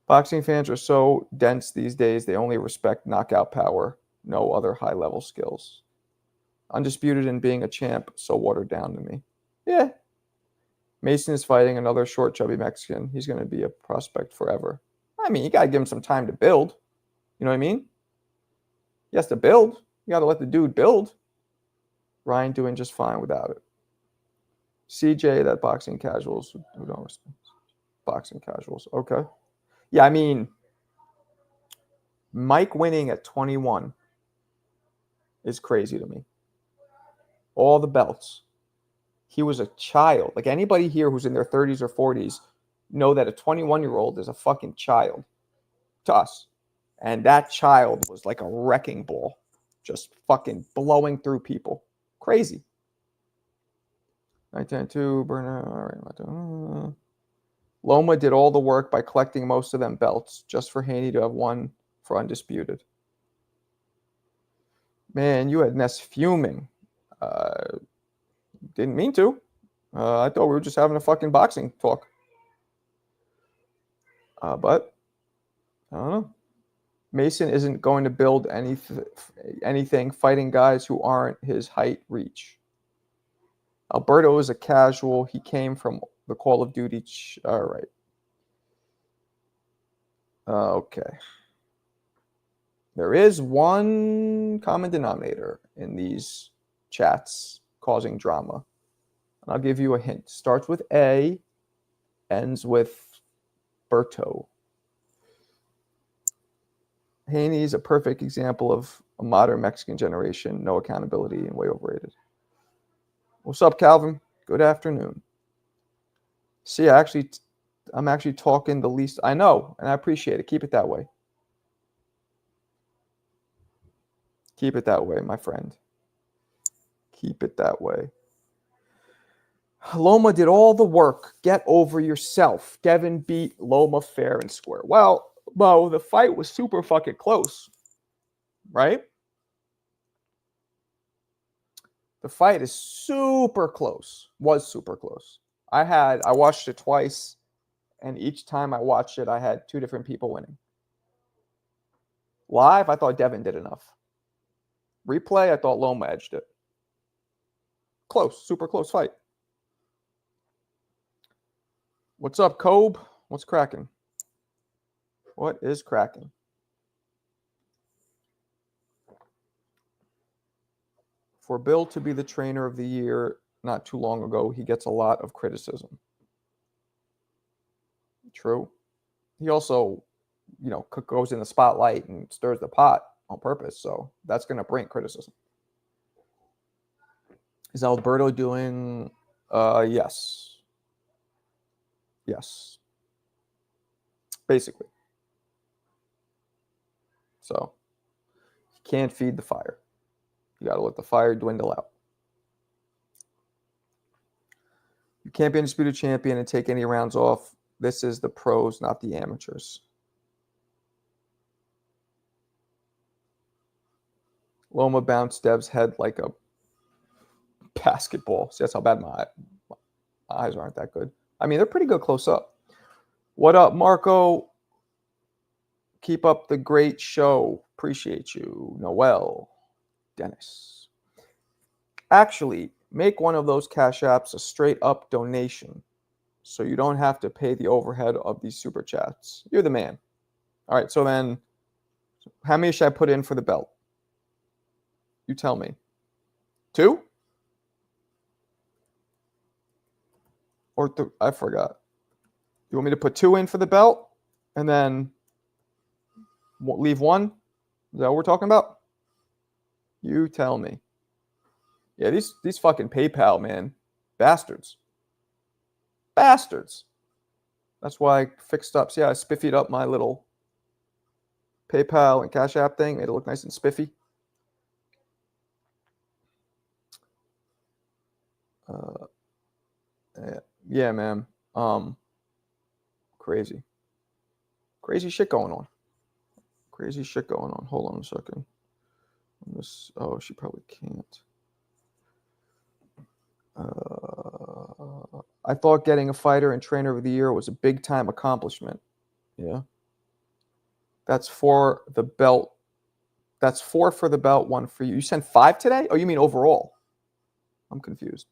Boxing fans are so dense these days, they only respect knockout power, no other high-level skills. Undisputed in being a champ, so watered down to me. Yeah. Mason is fighting another short, chubby Mexican. He's going to be a prospect forever. I mean, you got to give him some time to build. You know what I mean? He has to build. You got to let the dude build. Ryan doing just fine without it. CJ, that boxing casuals who don't respect. Boxing casuals. Okay. Yeah, I mean, Mike winning at 21 is crazy to me. All the belts. He was a child. Like, anybody here who's in their 30s or 40s know that a 21-year-old is a fucking child to us. And that child was like a wrecking ball, just fucking blowing through people. Crazy. 1992, Burner. All right. Loma did all the work by collecting most of them belts just for Haney to have one for undisputed. Man, you had Ness fuming. Didn't mean to. I thought we were just having a fucking boxing talk. But I don't know. Mason isn't going to build anything fighting guys who aren't his height reach. Alberto is a casual. He came from the Call of Duty. All right. Okay. There is one common denominator in these chats causing drama. I'll give you a hint. Starts with A, ends with Berto. Haney's a perfect example of a modern Mexican generation, no accountability and way overrated. What's up, Calvin? Good afternoon. See, I'm actually talking the least. I know, and I appreciate it. Keep it that way. Keep it that way, my friend. Keep it that way. Loma did all the work. Get over yourself. Devin beat Loma fair and square. Well, Mo, the fight was super fucking close, right? The fight is super close. Was super close. I watched it twice, and each time I watched it, I had two different people winning. Live, I thought Devin did enough. Replay, I thought Loma edged it. Close, super close fight. What's up, Kobe? What's cracking? What is cracking? For Bill to be the trainer of the year not too long ago, he gets a lot of criticism. True. He also, goes in the spotlight and stirs the pot on purpose. So that's going to bring criticism. Is Alberto doing? Yes. Yes. Basically. So you can't feed the fire. You got to let the fire dwindle out. You can't be an undisputed champion and take any rounds off. This is the pros, not the amateurs. Loma bounced Dev's head like a basketball. See, that's how bad my eyes aren't that good. I mean, they're pretty good close up. What up, Marco? Keep up the great show. Appreciate you. Noel. Dennis. Actually, make one of those Cash Apps a straight up donation so you don't have to pay the overhead of these super chats. You're the man. All right, so then how many should I put in for the belt? You tell me. 2? Or I forgot. You want me to put 2 in for the belt and then leave 1? Is that what we're talking about? You tell me. Yeah, these fucking PayPal, man. Bastards. Bastards. That's why I fixed up. See how I spiffied up my little PayPal and Cash App thing? Made it look nice and spiffy. Yeah, man. Crazy shit going on. Crazy shit going on. Hold on a second. She probably can't. I thought getting a fighter and trainer of the year was a big time accomplishment. Yeah. That's 4 the belt. That's 4 for the belt, 1 for you. You sent 5 today? Oh, you mean overall? I'm confused.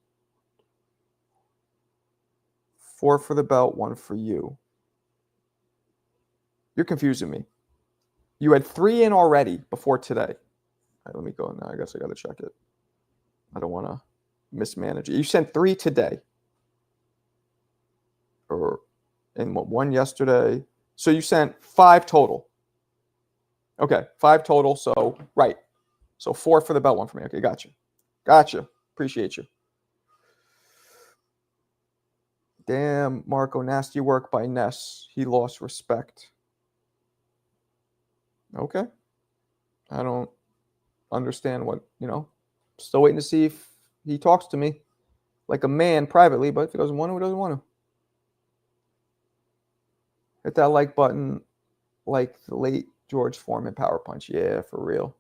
4 for the belt, 1 for you. You're confusing me. You had 3 in already before today. All right, let me go now. I guess I got to check it. I don't want to mismanage it. You sent 3 today. And 1 yesterday. So you sent 5 total. Okay, 5 total. So, right. So 4 for the belt, 1 for me. Okay, gotcha. Appreciate you. Damn, Marco, nasty work by Ness. He lost respect. Okay. I don't understand what, still waiting to see if he talks to me like a man privately, but if he doesn't want to, he doesn't want to. Hit that like button like the late George Foreman power punch. Yeah, for real.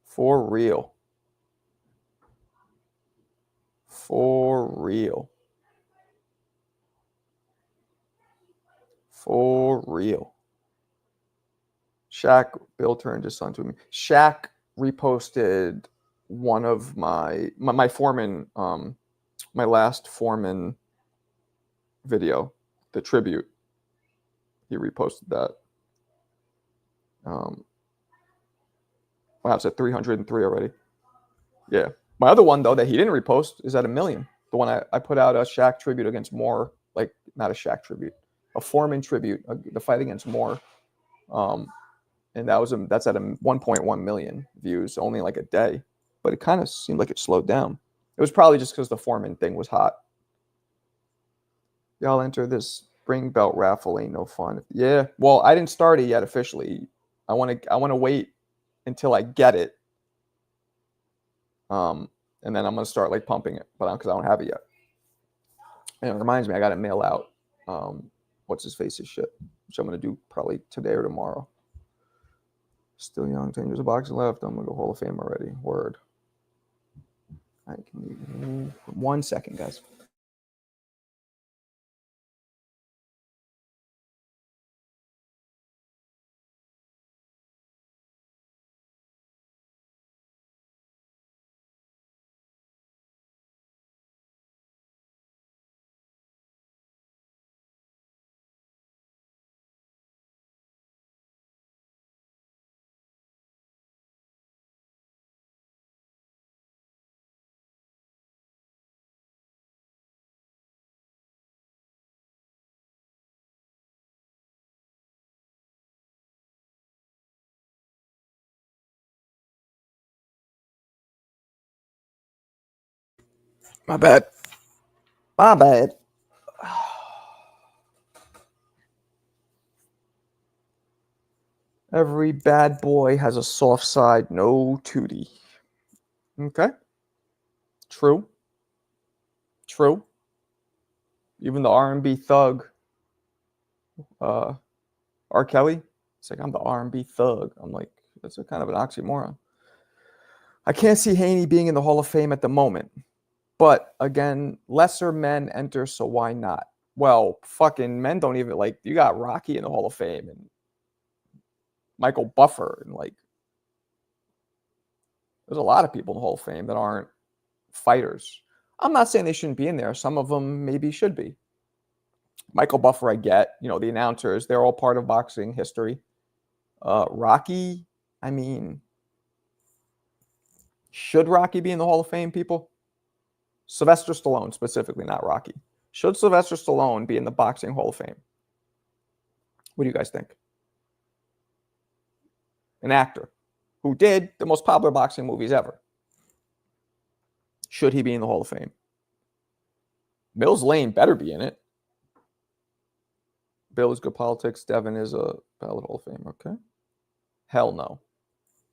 For real. For real. For real. Shaq, Bill turned his son to me. Shaq reposted one of my Foreman, my last Foreman video, the tribute. He reposted that. Wow, it's at 303 already. Yeah. My other one, though, that he didn't repost is at 1 million. The one I put out, a Shaq tribute against Moore. Like, not a Shaq tribute, a Foreman tribute, the fight against Moore. And that's at 1.1 million views, only like a day. But it kind of seemed like it slowed down. It was probably just because the Foreman thing was hot. Y'all enter this spring belt raffle, ain't no fun. Yeah, well, I didn't start it yet officially. I want to wait until I get it. And then I'm gonna start like pumping it, but because I don't have it yet. And it reminds me, I gotta mail out what's his face's shit, which I'm gonna do probably today or tomorrow. Still young, 10 years of boxing left. I'm gonna go Hall of Fame already. Word. I can 1 second, guys. My bad. My bad. Every bad boy has a soft side, no tootie. Okay. True. True. Even the R&B thug, R. Kelly, it's like, I'm the R&B thug. I'm like, that's a kind of an oxymoron. I can't see Haney being in the Hall of Fame at the moment. But again, lesser men enter, so why not? Well, fucking men don't even, like, you got Rocky in the Hall of Fame and Michael Buffer, and like, there's a lot of people in the Hall of Fame that aren't fighters. I'm not saying they shouldn't be in there. Some of them maybe should be. Michael Buffer, I get, the announcers, they're all part of boxing history. Rocky, I mean, should Rocky be in the Hall of Fame, people? Sylvester Stallone, specifically, not Rocky. Should Sylvester Stallone be in the Boxing Hall of Fame? What do you guys think? An actor who did the most popular boxing movies ever. Should he be in the Hall of Fame? Mills Lane better be in it. Bill is good politics. Devin is a valid Hall of Fame. Okay. Hell no.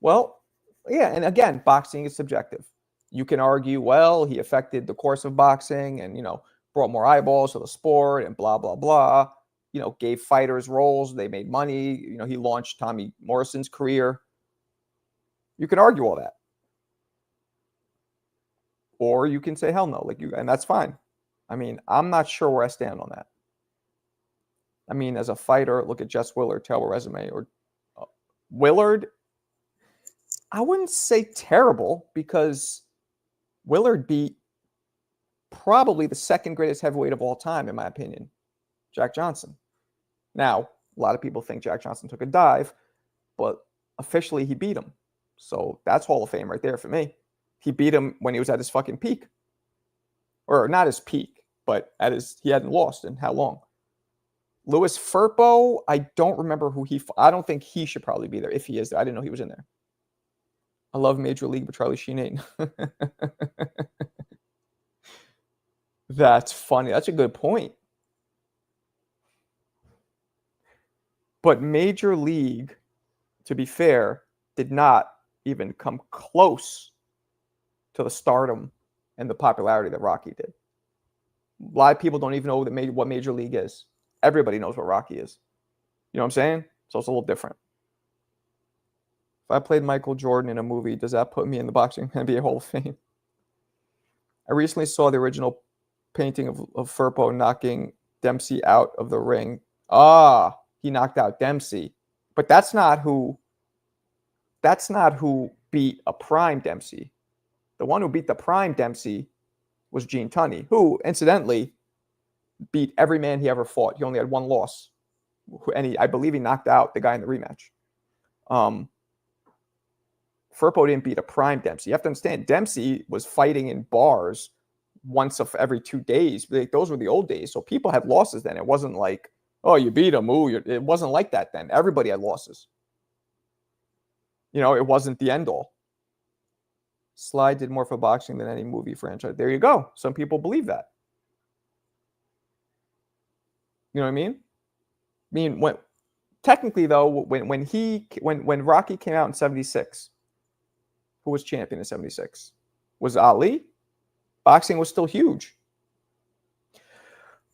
Well, yeah, and again, boxing is subjective. You can argue, well, he affected the course of boxing and, brought more eyeballs to the sport and blah, blah, blah. Gave fighters roles. They made money. He launched Tommy Morrison's career. You can argue all that. Or you can say, hell no, and that's fine. I mean, I'm not sure where I stand on that. I mean, as a fighter, look at Jess Willard, terrible resume. Or Willard, I wouldn't say terrible, because Willard beat probably the second greatest heavyweight of all time, in my opinion, Jack Johnson. Now, a lot of people think Jack Johnson took a dive, but officially he beat him. So that's Hall of Fame right there for me. He beat him when he was at his fucking peak. Or not his peak, but he hadn't lost in how long? Louis Firpo, I don't remember I don't think he should probably be there. If he is there, I didn't know he was in there. I love Major League, but Charlie Sheen ain't. That's funny. That's a good point. But Major League, to be fair, did not even come close to the stardom and the popularity that Rocky did. A lot of people don't even know what Major League is. Everybody knows what Rocky is. You know what I'm saying? So it's a little different. If I played Michael Jordan in a movie, does that put me in the boxing NBA Hall of Fame? I recently saw the original painting of Firpo knocking Dempsey out of the ring. He knocked out Dempsey. But that's not who beat a prime Dempsey. The one who beat the prime Dempsey was Gene Tunney, who, incidentally, beat every man he ever fought. He only had one loss. And I believe he knocked out the guy in the rematch. Firpo didn't beat a prime Dempsey. You have to understand, Dempsey was fighting in bars once every 2 days. Those were the old days. So people had losses then. It wasn't like, oh, you beat him. Ooh, it wasn't like that then. Everybody had losses. It wasn't the end all. Sly did more for boxing than any movie franchise. There you go. Some people believe that. You know what I mean? Technically though, when Rocky came out in 76, who was champion in 76? Was Ali? Boxing was still huge.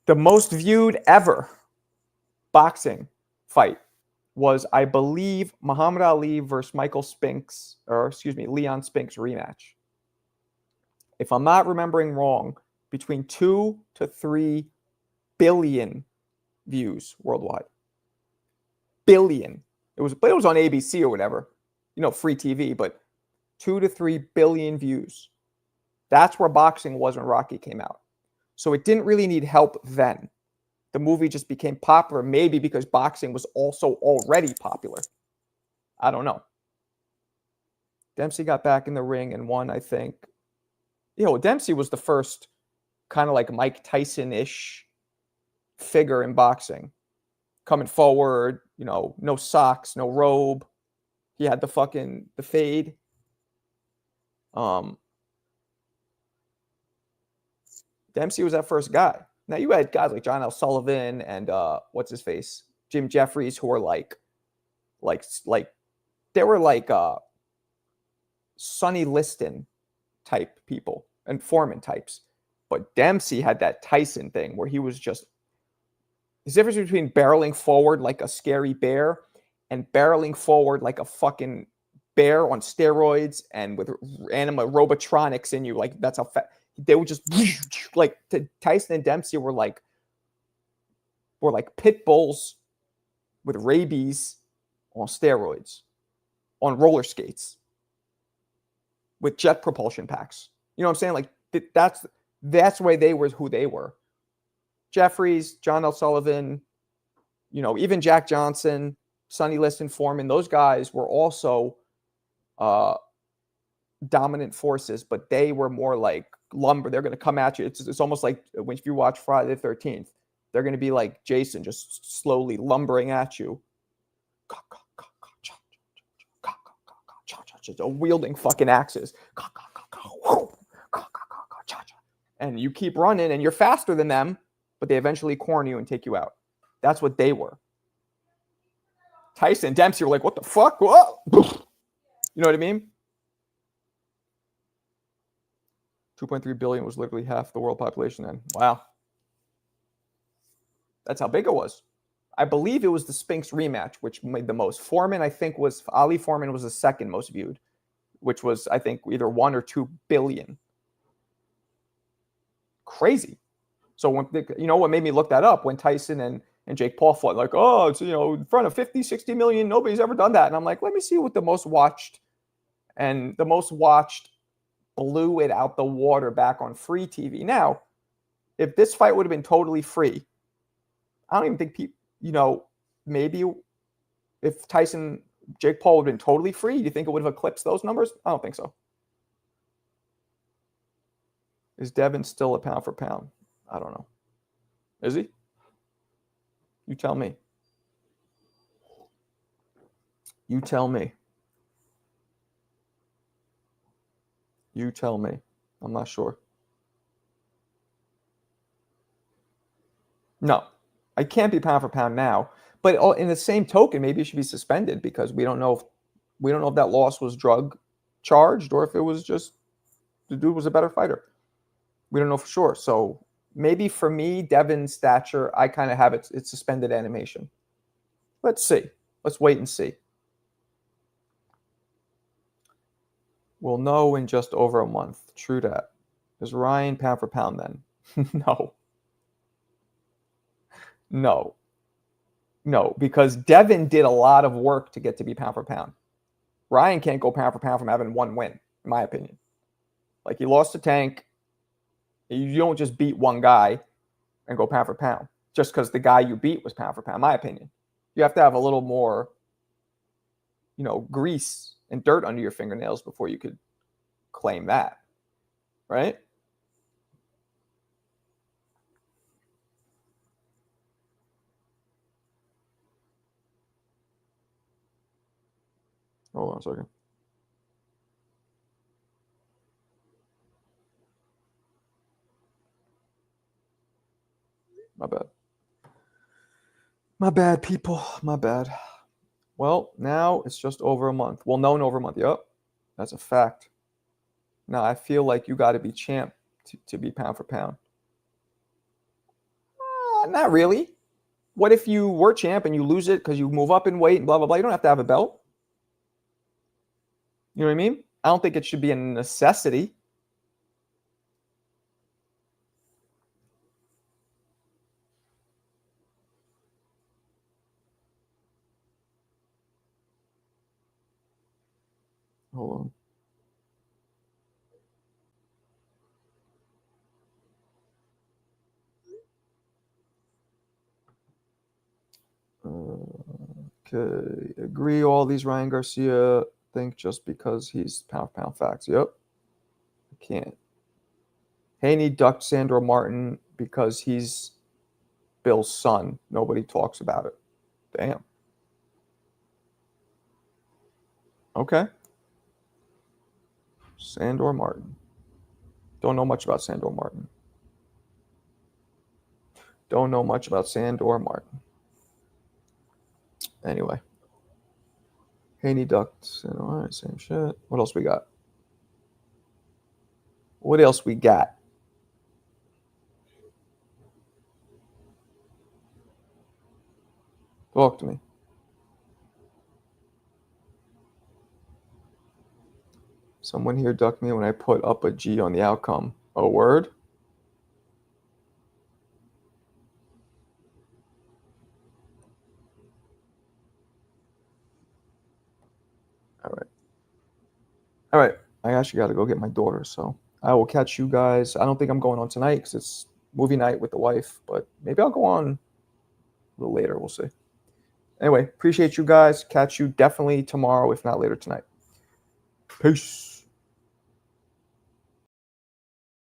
The most viewed ever boxing fight was, I believe, Muhammad Ali versus Leon Spinks rematch. If I'm not remembering wrong, between 2 to 3 billion views worldwide. Billion. It was on ABC or whatever, free TV, but 2 to 3 billion views. That's where boxing was when Rocky came out. So it didn't really need help then. The movie just became popular, maybe because boxing was also already popular. I don't know. Dempsey got back in the ring and won, I think. Dempsey was the first kind of like Mike Tyson-ish figure in boxing. Coming forward, no socks, no robe. He had the fade. Dempsey was that first guy. Now you had guys like John L. Sullivan and what's his face, Jim Jeffries, who were like they were like Sonny Liston type people and Foreman types. But Dempsey had that Tyson thing where he was just, the difference between barreling forward like a scary bear and barreling forward like a fucking bear on steroids and with anima robotronics in you. Like that's how they would just like Tyson and Dempsey were like pit bulls with rabies on steroids, on roller skates, with jet propulsion packs. You know what I'm saying? Like that's why they were who they were. Jeffries, John L. Sullivan, even Jack Johnson, Sonny Liston, Foreman, those guys were also dominant forces, but they were more like lumber. They're going to come at you. It's almost like if you watch Friday the 13th, they're going to be like Jason, just slowly lumbering at you. Just wielding fucking axes. And you keep running and you're faster than them, but they eventually corner you and take you out. That's what they were. Tyson and Dempsey were like, what the fuck? Whoa! You know what I mean? 2.3 billion was literally half the world population then. Wow. That's how big it was. I believe it was the Spinks rematch, which made the most. Ali Foreman was the second most viewed, which was, I think, either 1 or 2 billion. Crazy. So what made me look that up when Tyson and Jake Paul fought, like, oh, it's, in front of 50, 60 million, nobody's ever done that. And I'm like, let me see what the most watched, and the most watched blew it out the water back on free TV. Now, if this fight would have been totally free, I don't even think people, maybe if Jake Paul would have been totally free, do you think it would have eclipsed those numbers? I don't think so. Is Devin still a pound for pound? I don't know. Is he? You tell me. You tell me. You tell me. I'm not sure. No, I can't be pound for pound now. But in the same token, maybe it should be suspended because we don't know if that loss was drug charged or if it was just the dude was a better fighter. We don't know for sure. So maybe for me, Devin's stature, I kind of have it's suspended animation. Let's see. Let's wait and see. We'll know in just over a month. True that. Is Ryan pound for pound then? No, because Devin did a lot of work to get to be pound for pound. Ryan can't go pound for pound from having one win, in my opinion. Like, he lost to Tank. You don't just beat one guy and go pound for pound just because the guy you beat was pound for pound, in my opinion. You have to have a little more, grease and dirt under your fingernails before you could claim that, right? Hold on a second. My bad. My bad, people. My bad. Well, now it's just over a month. Well, no, over a month. Yep. That's a fact. Now, I feel like you got to be champ to be pound for pound. Not really. What if you were champ and you lose it because you move up in weight and blah, blah, blah? You don't have to have a belt. You know what I mean? I don't think it should be a necessity. Hold on. Okay. Agree all these Ryan Garcia think just because he's pound for pound facts. Yep. I can't. Haney ducked Sandro Martin because he's Bill's son. Nobody talks about it. Damn. Okay. Sandor Martin. Don't know much about Sandor Martin. Don't know much about Sandor Martin. Anyway. Haney ducked. All right, same shit. What else we got? What else we got? Talk to me. Someone here ducked me when I put up a G on the outcome. A word? All right. All right. I actually got to go get my daughter, so I will catch you guys. I don't think I'm going on tonight because it's movie night with the wife, but maybe I'll go on a little later. We'll see. Anyway, appreciate you guys. Catch you definitely tomorrow, if not later tonight. Peace.